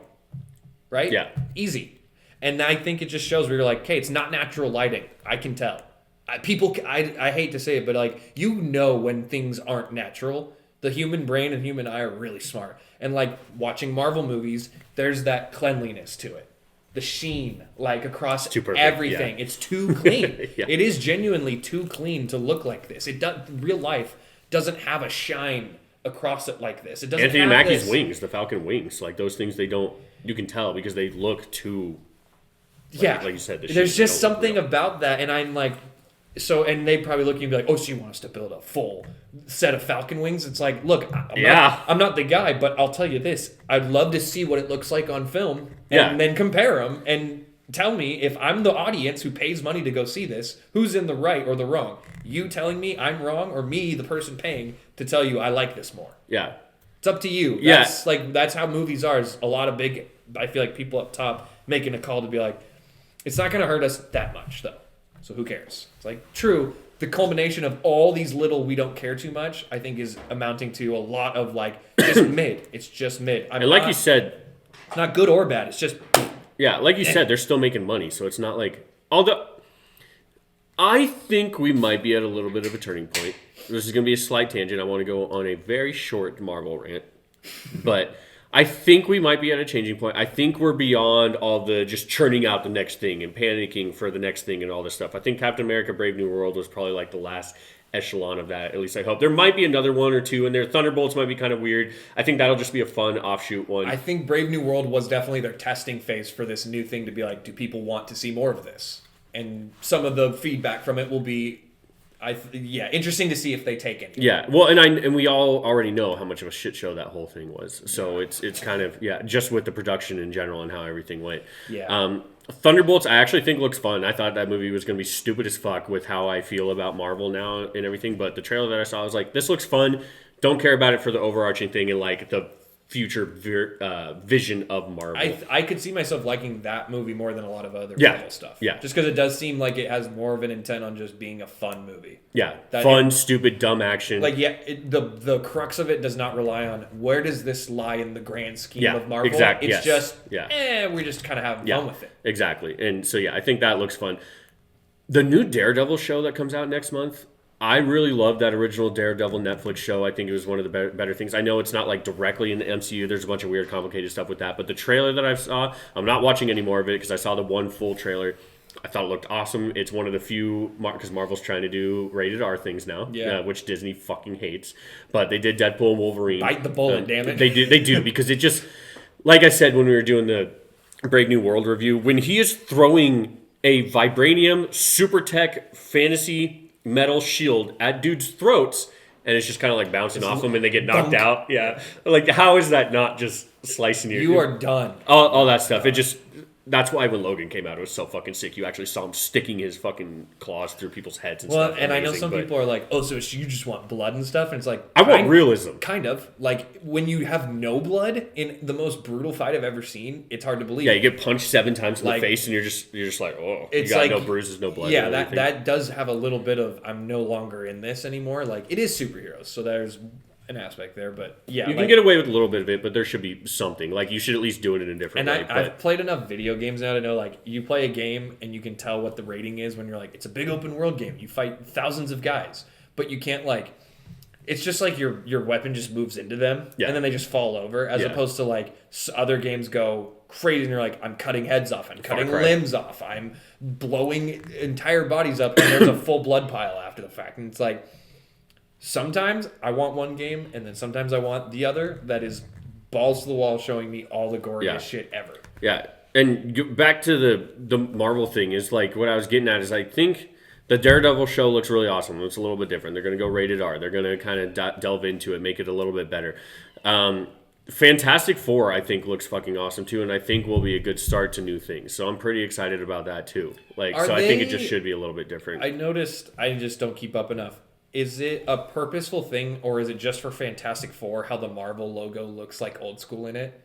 Right? Yeah. Easy. And I think it just shows where you're like, okay, it's not natural lighting. I can tell. I hate to say it, but like, you know when things aren't natural. The human brain and human eye are really smart. And like watching Marvel movies, there's that cleanliness to it. The sheen, like across everything. Yeah. It's too clean. Yeah. It is genuinely too clean to look like this. It does. Real life doesn't have a shine across it like this. It doesn't. Anthony Mackie's wings, the Falcon wings, like those things, they don't. You can tell because they look too. Like you said, there's just something about that, and I'm like, so, and they probably look at you and be like, oh, so you want us to build a full set of Falcon wings? It's like, look, I'm not the guy, but I'll tell you this. I'd love to see what it looks like on film and then compare them and tell me if I'm the audience who pays money to go see this, who's in the right or the wrong. You telling me I'm wrong or me, the person paying, to tell you I like this more. Yeah. It's up to you. That's how movies are. Is a lot of big, I feel like people up top making a call to be like, it's not going to hurt us that much, though. So who cares? It's like, true, the culmination of all these little we don't care too much, I think is amounting to a lot of like, just mid. It's just mid. And like you said, it's not good or bad. It's just... Yeah, like you said, they're still making money. So it's not like... Although, I think we might be at a little bit of a turning point. This is going to be a slight tangent. I want to go on a very short Marvel rant. But... I think we might be at a changing point. I think we're beyond all the just churning out the next thing and panicking for the next thing and all this stuff. I think Captain America Brave New World was probably like the last echelon of that. At least I hope. There might be another one or two in there. Thunderbolts might be kind of weird. I think that'll just be a fun offshoot one. I think Brave New World was definitely their testing phase for this new thing to be like, do people want to see more of this? And some of the feedback from it will be... interesting to see if they take it. Yeah, well, and we all already know how much of a shit show that whole thing was. So it's kind of just with the production in general and how everything went. Yeah. Thunderbolts, I actually think looks fun. I thought that movie was going to be stupid as fuck with how I feel about Marvel now and everything. But the trailer that I saw, I was like, this looks fun. Don't care about it for the overarching thing and like the future vision of Marvel. I could see myself liking that movie more than a lot of other Marvel stuff. Yeah. Just because it does seem like it has more of an intent on just being a fun movie. Yeah. Fun, stupid, dumb action. Like, the crux of it does not rely on where does this lie in the grand scheme of Marvel. Exactly. It's just, we're just kind of having fun with it. Exactly. And so, I think that looks fun. The new Daredevil show that comes out next month, I really love that original Daredevil Netflix show. I think it was one of the better things. I know it's not like directly in the MCU. There's a bunch of weird, complicated stuff with that. But the trailer that I saw, I'm not watching any more of it because I saw the one full trailer. I thought it looked awesome. It's one of the few, because Marvel's trying to do rated R things now, which Disney fucking hates. But they did Deadpool and Wolverine. Bite the bullet, damn it. They do, because it just, like I said when we were doing the Brave New World review, when he is throwing a vibranium super tech fantasy metal shield at dudes' throats, and it's just kind of like bouncing off them and they get knocked out. Yeah. Like, how is that not just slicing your... You are done. All that stuff. It just... That's why when Logan came out, it was so fucking sick. You actually saw him sticking his fucking claws through people's heads and stuff. And I know some people are like, oh, so you just want blood and stuff? And it's like... I want realism. Kind of. Like, when you have no blood in the most brutal fight I've ever seen, it's hard to believe. Yeah, you get punched 7 times in the face and you're just like, oh, it's you got like, no bruises, no blood. Yeah, that does have a little bit of, I'm no longer in this anymore. Like, it is superheroes, so there's an aspect there, but yeah. You can get away with a little bit of it, but there should be something. Like, you should at least do it in a different way. And I've played enough video games now to know, like, you play a game and you can tell what the rating is when you're like, it's a big open world game. You fight thousands of guys, but you can't, like, it's just like your weapon just moves into them and then they just fall over, as opposed to, like, other games go crazy and you're like, I'm cutting heads off, I'm cutting limbs off, I'm blowing entire bodies up, and there's a full blood pile after the fact. And it's like, sometimes I want one game, and then sometimes I want the other that is balls to the wall showing me all the goriest shit ever. Yeah, and back to the Marvel thing is, like, what I was getting at is, I think the Daredevil show looks really awesome. It's a little bit different. They're going to go rated R. They're going to kind of delve into it, make it a little bit better. Fantastic Four, I think, looks fucking awesome too, and I think will be a good start to new things. So I'm pretty excited about that too. Like, I think it just should be a little bit different. I noticed, I just don't keep up enough. Is it a purposeful thing, or is it just for Fantastic Four how the Marvel logo looks like old school in it?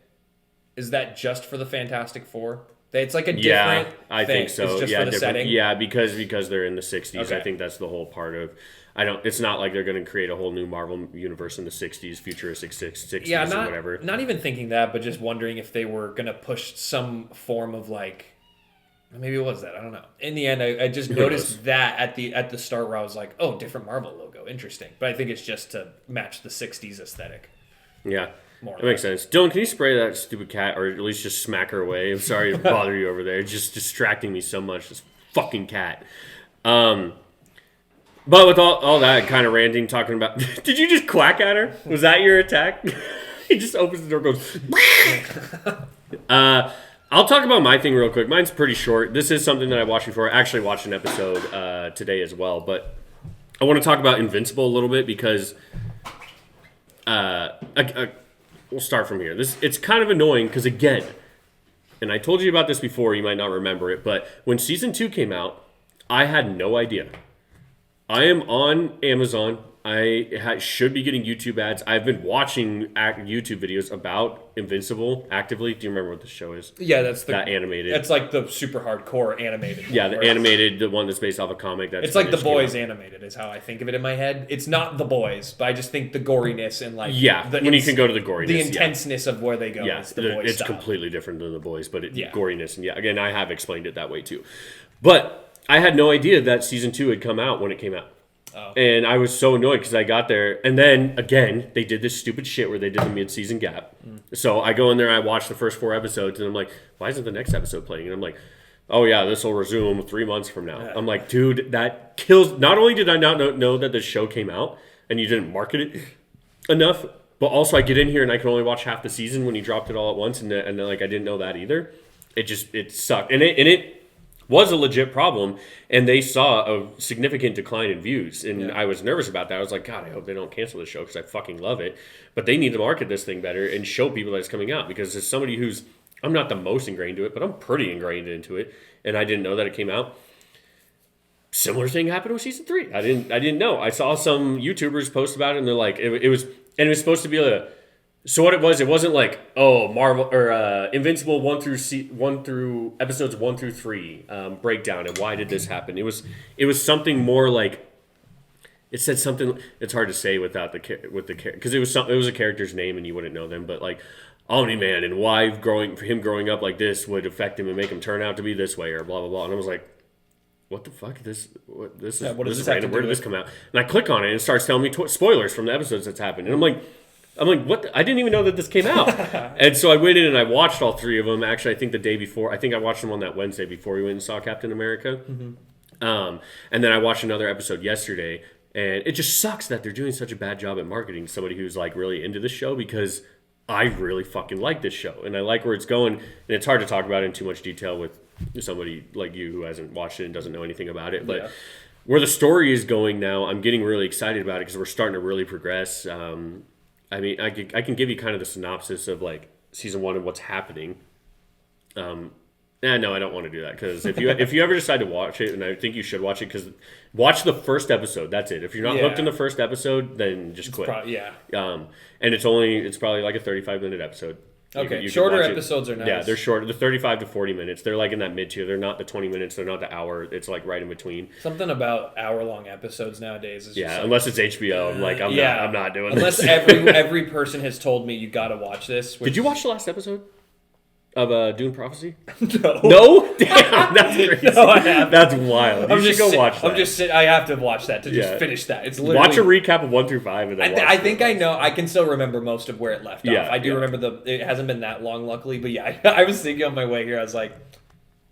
Is that just for the Fantastic Four? It's like a different I thing. think so. It's just for the setting? Yeah, because they're in the 60s. Okay. I think that's the whole part of... It's not like they're going to create a whole new Marvel universe in the 60s, futuristic 60s or whatever. Not even thinking that, but just wondering if they were going to push some form of, like... Maybe it was that. I don't know. In the end, I just noticed that at the start where I was like, oh, different Marvel logo. Interesting. But I think it's just to match the 60s aesthetic. Yeah. That makes sense. Dylan, can you spray that stupid cat, or at least just smack her away? I'm sorry to bother you over there. It's just distracting me so much, this fucking cat. But with all that kind of ranting, talking about... Did you just quack at her? Was that your attack? He just opens the door and goes... I'll talk about my thing real quick. Mine's pretty short. This is something that I watched before. I actually watched an episode today as well. But I want to talk about Invincible a little bit because we'll start from here. It's kind of annoying because, again, and I told you about this before. You might not remember it. But when Season 2 came out, I had no idea. I am on Amazon. I should be getting YouTube ads. I've been watching YouTube videos about Invincible actively. Do you remember what the show is? Yeah, that's that animated. That's like the super hardcore animated one. Yeah, the animated, the one that's based off a comic. It's like The Boys animated is how I think of it in my head. It's not The Boys, but I just think the goriness and like when you can go to the goriness, the intenseness of where they go. Is The Boys it's style. Completely different than The Boys, but goriness and again, I have explained it that way too. But I had no idea that Season 2 had come out when it came out. Oh. And I was so annoyed because I got there. And then, again, they did this stupid shit where they did the mid-season gap. So I go in there, I watch the first 4 episodes, and I'm like, why isn't the next episode playing? And I'm like, oh, yeah, this will resume 3 months from now. I'm like, dude, that kills... Not only did I not know that the show came out, and you didn't market it enough, but also I get in here and I can only watch half the season when you dropped it all at once, and like I didn't know that either. It sucked. And it was a legit problem, and they saw a significant decline in views, and I was nervous about that. I was like, God, I hope they don't cancel the show because I fucking love it. But they need to market this thing better and show people that it's coming out, because as somebody who's, I'm not the most ingrained to it, but I'm pretty ingrained into it, and I didn't know that it came out. Similar thing happened with Season 3. I didn't know. I saw some YouTubers post about it, and they're like, it was supposed to be so what it wasn't like, oh, Marvel or Invincible 1 through episodes 1 through 3 breakdown and why did this happen. It was something more like, it said something. It's hard to say without the because it was a character's name and you wouldn't know them, but like Omni-Man and why him growing up like this would affect him and make him turn out to be this way or blah blah blah. And I was like, what the fuck? This is random. Where did this come out? And I click on it and it starts telling me spoilers from the episodes that's happened, and I'm like, I'm like, what? I didn't even know that this came out. And so I went in and I watched all 3 of them. Actually, I think the day before. I think I watched them on that Wednesday before we went and saw Captain America. And then I watched another episode yesterday. And it just sucks that they're doing such a bad job at marketing somebody who's like really into this show, because I really fucking like this show. And I like where it's going. And it's hard to talk about it in too much detail with somebody like you who hasn't watched it and doesn't know anything about it. But where the story is going now, I'm getting really excited about it because we're starting to really progress. I mean, I can give you kind of the synopsis of like season 1 and what's happening. No, I don't want to do that, because if you ever decide to watch it, and I think you should watch it, because watch the first episode. That's it. If you're not hooked in the first episode, then just quit. And it's probably like a 35-minute episode. Okay, shorter episodes are nice. Yeah, they're shorter. They're 35 to 40 minutes. They're like in that mid tier. They're not the 20 minutes. They're not the hour. It's like right in between. Something about hour-long episodes nowadays is just unless it's HBO. I'm like, I'm not doing this. Unless every person has told me you got to watch this. Did you watch the last episode of Dune Prophecy? No. No? Damn, that's crazy. No, I haven't. That's wild. You should go watch that. I have to watch that to just finish that. It's literally, watch a recap of 1 through 5 and then I think I know. I can still remember most of where it left off. I do remember it hasn't been that long, luckily. But yeah, I was thinking on my way here, I was like,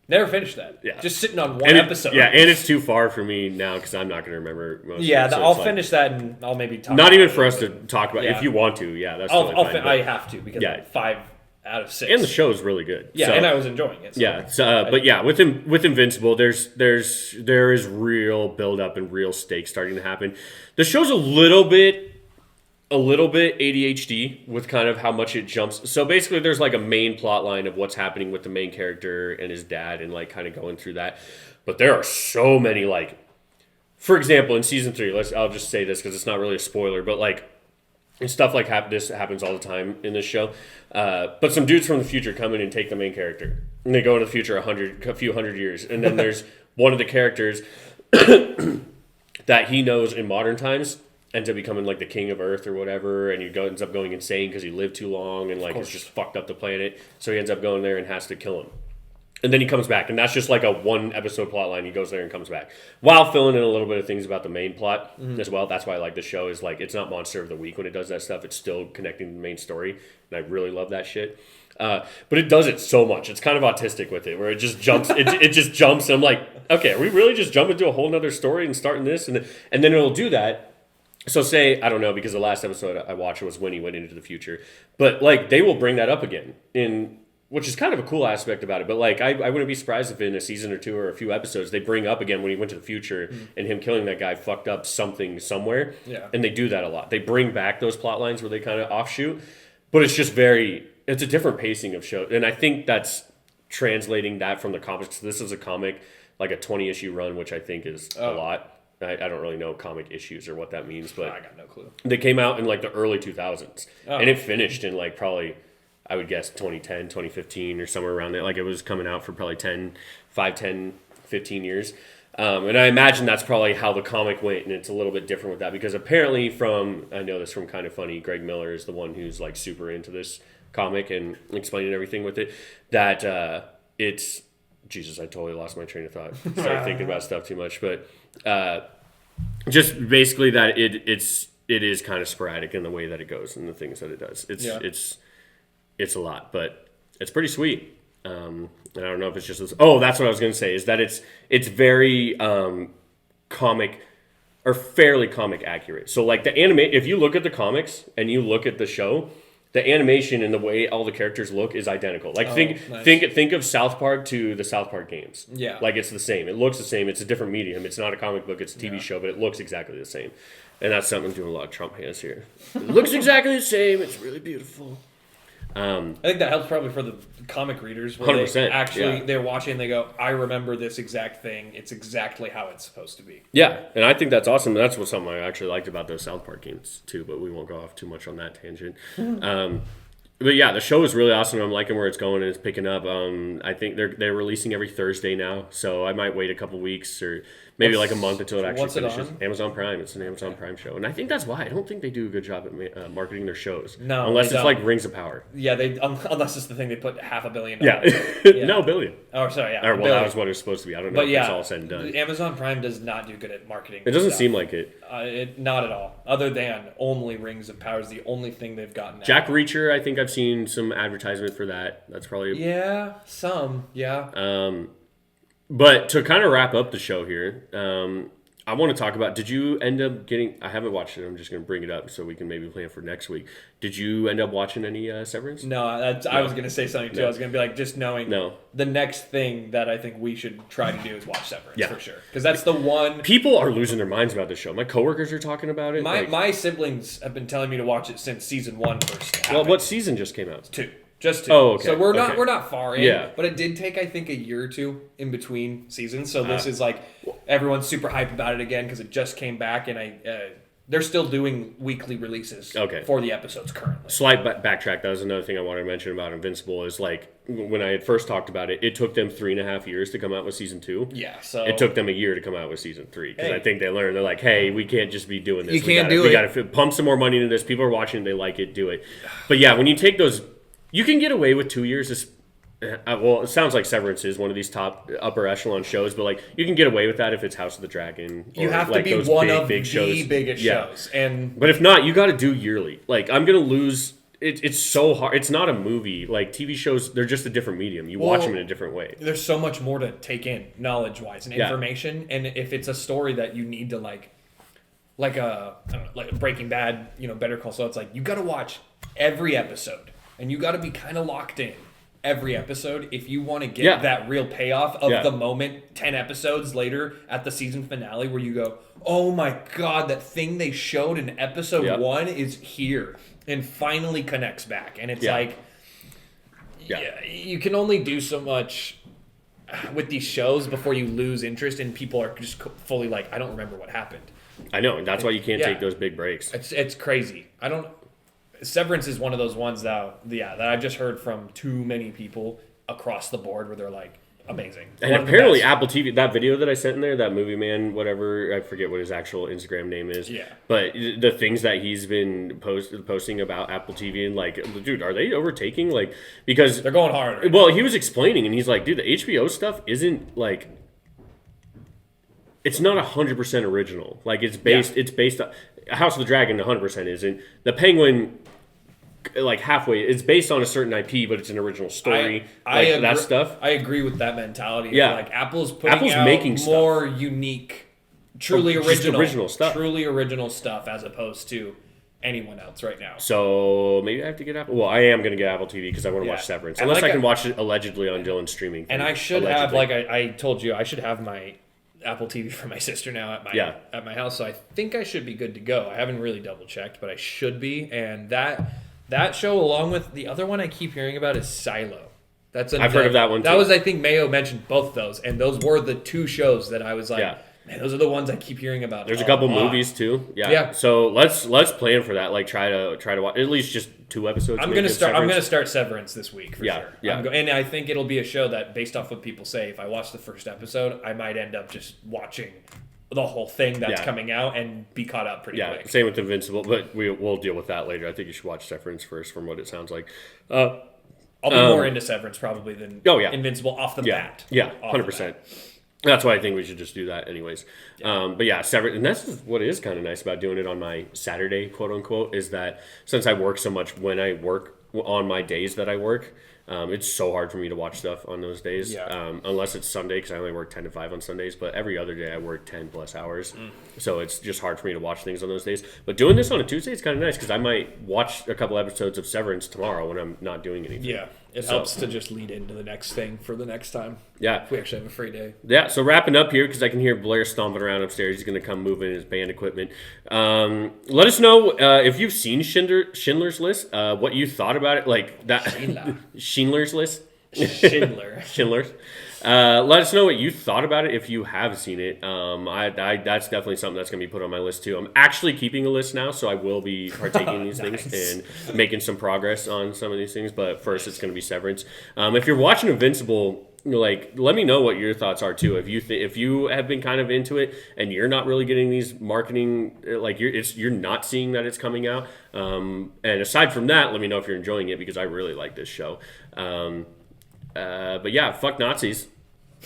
never finished that. Yeah. Just sitting on one episode. Yeah, and it's too far for me now because I'm not going to remember most of it. So I'll finish that and I'll maybe talk not even for us to talk about. If you want to, that's totally fine. I have to, because 5 out of 6. And the show is really good. Yeah, and I was enjoying it. So. With Invincible, there is real build up and real stakes starting to happen. The show's a little bit ADHD with kind of how much it jumps. So basically, there's like a main plot line of what's happening with the main character and his dad, and like kind of going through that. But there are so many, like, for example, in season 3, I'll just say this because it's not really a spoiler, but like. And stuff like this happens all the time in this show. But some dudes from the future come in and take the main character. And they go into the future a few hundred years. And then there's one of the characters that he knows in modern times ends up becoming like the king of Earth or whatever. And ends up going insane because he lived too long and like has just fucked up the planet. So he ends up going there and has to kill him. And then he comes back, and that's just like a 1-episode plot line. He goes there and comes back, while filling in a little bit of things about the main plot as well. That's why I like the show. Is like, it's not Monster of the Week when it does that stuff. It's still connecting to the main story, and I really love that shit. But it does it so much. It's kind of autistic with it, where it just jumps. it just jumps. And I'm like, okay, are we really just jumping to a whole nother story and starting this, and then it'll do that. So say, I don't know, because the last episode I watched was when he went into the future, but like they will bring that up again which is kind of a cool aspect about it. But like, I wouldn't be surprised if in a season or 2 or a few episodes they bring up again when he went to the future and him killing that guy fucked up something somewhere. Yeah. And they do that a lot. They bring back those plot lines where they kind of offshoot, but it's just it's a different pacing of show. And I think that's translating that from the comics. This is a comic, like a 20-issue run, which I think is a lot. I don't really know comic issues or what that means, but I got no clue. They came out in like the early 2000s, and it finished in like probably, I would guess 2010, 2015 or somewhere around there. Like it was coming out for probably 10, 15 years. And I imagine that's probably how the comic went, and it's a little bit different with that because apparently I know this from Kind of Funny, Greg Miller is the one who's like super into this comic and explaining everything with it, that it's, Jesus, I totally lost my train of thought. Started thinking about stuff too much, but just basically that it is kind of sporadic in the way that it goes and the things that it does. It's a lot, but it's pretty sweet. I don't know if it's just this. Oh, that's what I was going to say, is that it's very comic or fairly comic accurate. So like the if you look at the comics and you look at the show, the animation and the way all the characters look is identical. Like think of South Park to the South Park games. Yeah. Like it's the same. It looks the same. It's a different medium. It's not a comic book. It's a TV show, but it looks exactly the same. And that's something I'm doing a lot of Trump hands here. It looks exactly the same. It's really beautiful. I think that helps probably for the comic readers where 100%, they're watching and they go, I remember this exact thing. It's exactly how it's supposed to be. Yeah, and I think that's awesome. That's something I actually liked about those South Park games too, but we won't go off too much on that tangent. But yeah, the show is really awesome. I'm liking where it's going and it's picking up. I think they're releasing every Thursday now, so I might wait a couple weeks or maybe like a month until it actually finishes. Amazon Prime. It's an Amazon Prime show, and I think that's why I don't think they do a good job at marketing their shows. No, unless it's like Rings of Power. Yeah, unless it's the thing they put $500 million. Yeah, no, billion. Oh, sorry, yeah. Or well, that was what it was supposed to be. I don't know if it's all said and done. Amazon Prime does not do good at marketing. It doesn't seem like it. Not at all. Other than only Rings of Power is the only thing they've gotten. Jack Reacher, I think I've seen some advertisement for that. That's probably some. But to kind of wrap up the show here, I want to talk about, did you end up getting, I haven't watched it, I'm just going to bring it up so we can maybe plan for next week. Did you end up watching any Severance? No, I was going to say something too. I was going to be like, just knowing the next thing that I think we should try to do is watch Severance for sure. Because that's the one. People are losing their minds about this show. My coworkers are talking about it. My siblings have been telling me to watch it since season 1 first happened. Well, what season just came out? 2. Just 2. Oh, okay. So we're not far in. Yeah. But it did take, I think, a year or 2 in between seasons. So this is like everyone's super hyped about it again because it just came back, and they're still doing weekly releases for the episodes currently. Slight backtrack. That was another thing I wanted to mention about Invincible is like when I had first talked about it, it took them 3.5 years to come out with season 2. Yeah, so it took them a year to come out with season 3 because I think they learned they're like, hey, we can't just be doing this. We got to pump some more money into this. People are watching, they like it, do it. But yeah, when you take those. You can get away with 2 years. Well, it sounds like Severance is one of these top upper echelon shows, but like you can get away with that if it's House of the Dragon. You have like to be those one of big the shows. biggest shows, but if not, you got to do yearly. Like I'm gonna lose. It's so hard. It's not a movie. Like TV shows, they're just a different medium. You watch them in a different way. There's so much more to take in, knowledge-wise and information. And if it's a story that you need to like Breaking Bad, Better Call Saul, it's like you got to watch every episode. And you got to be kind of locked in every episode if you want to get that real payoff of the moment 10 episodes later at the season finale where you go, oh my God, that thing they showed in episode 1 is here and finally connects back. And it's you can only do so much with these shows before you lose interest and people are just fully like, I don't remember what happened. I know. And that's why you can't take those big breaks. It's crazy. Severance is one of those ones that I've just heard from too many people across the board where they're like, amazing. And apparently Apple TV, that video that I sent in there, that movie man, whatever, I forget what his actual Instagram name is. Yeah. But the things that he's been posting about Apple TV and like, dude, are they overtaking? Like, because they're going hard. Right well, he was explaining and he's like, dude, the HBO stuff isn't like, it's not 100% original. Like it's based on House of the Dragon 100% isn't. The Penguin like halfway it's based on a certain IP but it's an original story. That stuff. I agree with that mentality. Yeah. Like Apple's out making more stuff. Unique, truly original stuff. Truly original stuff as opposed to anyone else right now. So maybe I have to get Apple. Well, I am going to get Apple TV because I want to watch Severance. Unless I can watch it allegedly on Dylan's streaming. And I should have, like I told you, I should have my Apple TV for my sister now at my house. So I think I should be good to go. I haven't really double checked, but I should be. And that show, along with the other one I keep hearing about, is Silo. I've heard of that one too. That was, I think, Mayo mentioned both those, and those were the 2 shows that I was like, man, those are the ones I keep hearing about. There's a couple movies too. Yeah. So let's plan for that. Like try to watch at least just 2 episodes. I'm gonna start Severance this week for sure. Yeah. And I think it'll be a show that, based off what people say, if I watch the first episode, I might end up just watching the whole thing that's coming out and be caught up pretty quick. Same with Invincible, but we'll deal with that later. I think you should watch Severance first, from what it sounds like. I'll be more into Severance probably than Invincible off the bat. Yeah, 100%. That's why I think we should just do that anyways. But yeah, Severance, and that's what is kind of nice about doing it on my Saturday, quote unquote, is that since I work so much when I work on my days that I work, it's so hard for me to watch stuff on those days, unless it's Sunday, because I only work 10 to 5 on Sundays. But every other day I work 10 plus hours, so it's just hard for me to watch things on those days. But doing this on a Tuesday is kind of nice because I might watch a couple episodes of Severance tomorrow when I'm not doing anything. Yeah, it helps to just lead into the next thing for the next time. Yeah, if we actually have a free day. Yeah, so wrapping up here because I can hear Blair stomping around upstairs. He's going to come move in his band equipment. Let us know if you've seen Schindler's List, what you thought about it, like that. Schindler's List. Schindler's. Let us know what you thought about it if you have seen it. That's definitely something that's going to be put on my list too. I'm actually keeping a list now, so I will be partaking in these things and making some progress on some of these things. But first, it's going to be Severance. If you're watching Invincible, like, let me know what your thoughts are too. If you have been kind of into it and you're not really getting these marketing, like you're not seeing that it's coming out. And aside from that, let me know if you're enjoying it because I really like this show. But yeah, fuck Nazis.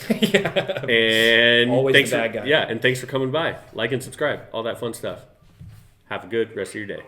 Yeah. And Always thanks the bad guy. Yeah, and thanks for coming by. Like and subscribe, all that fun stuff. Have a good rest of your day.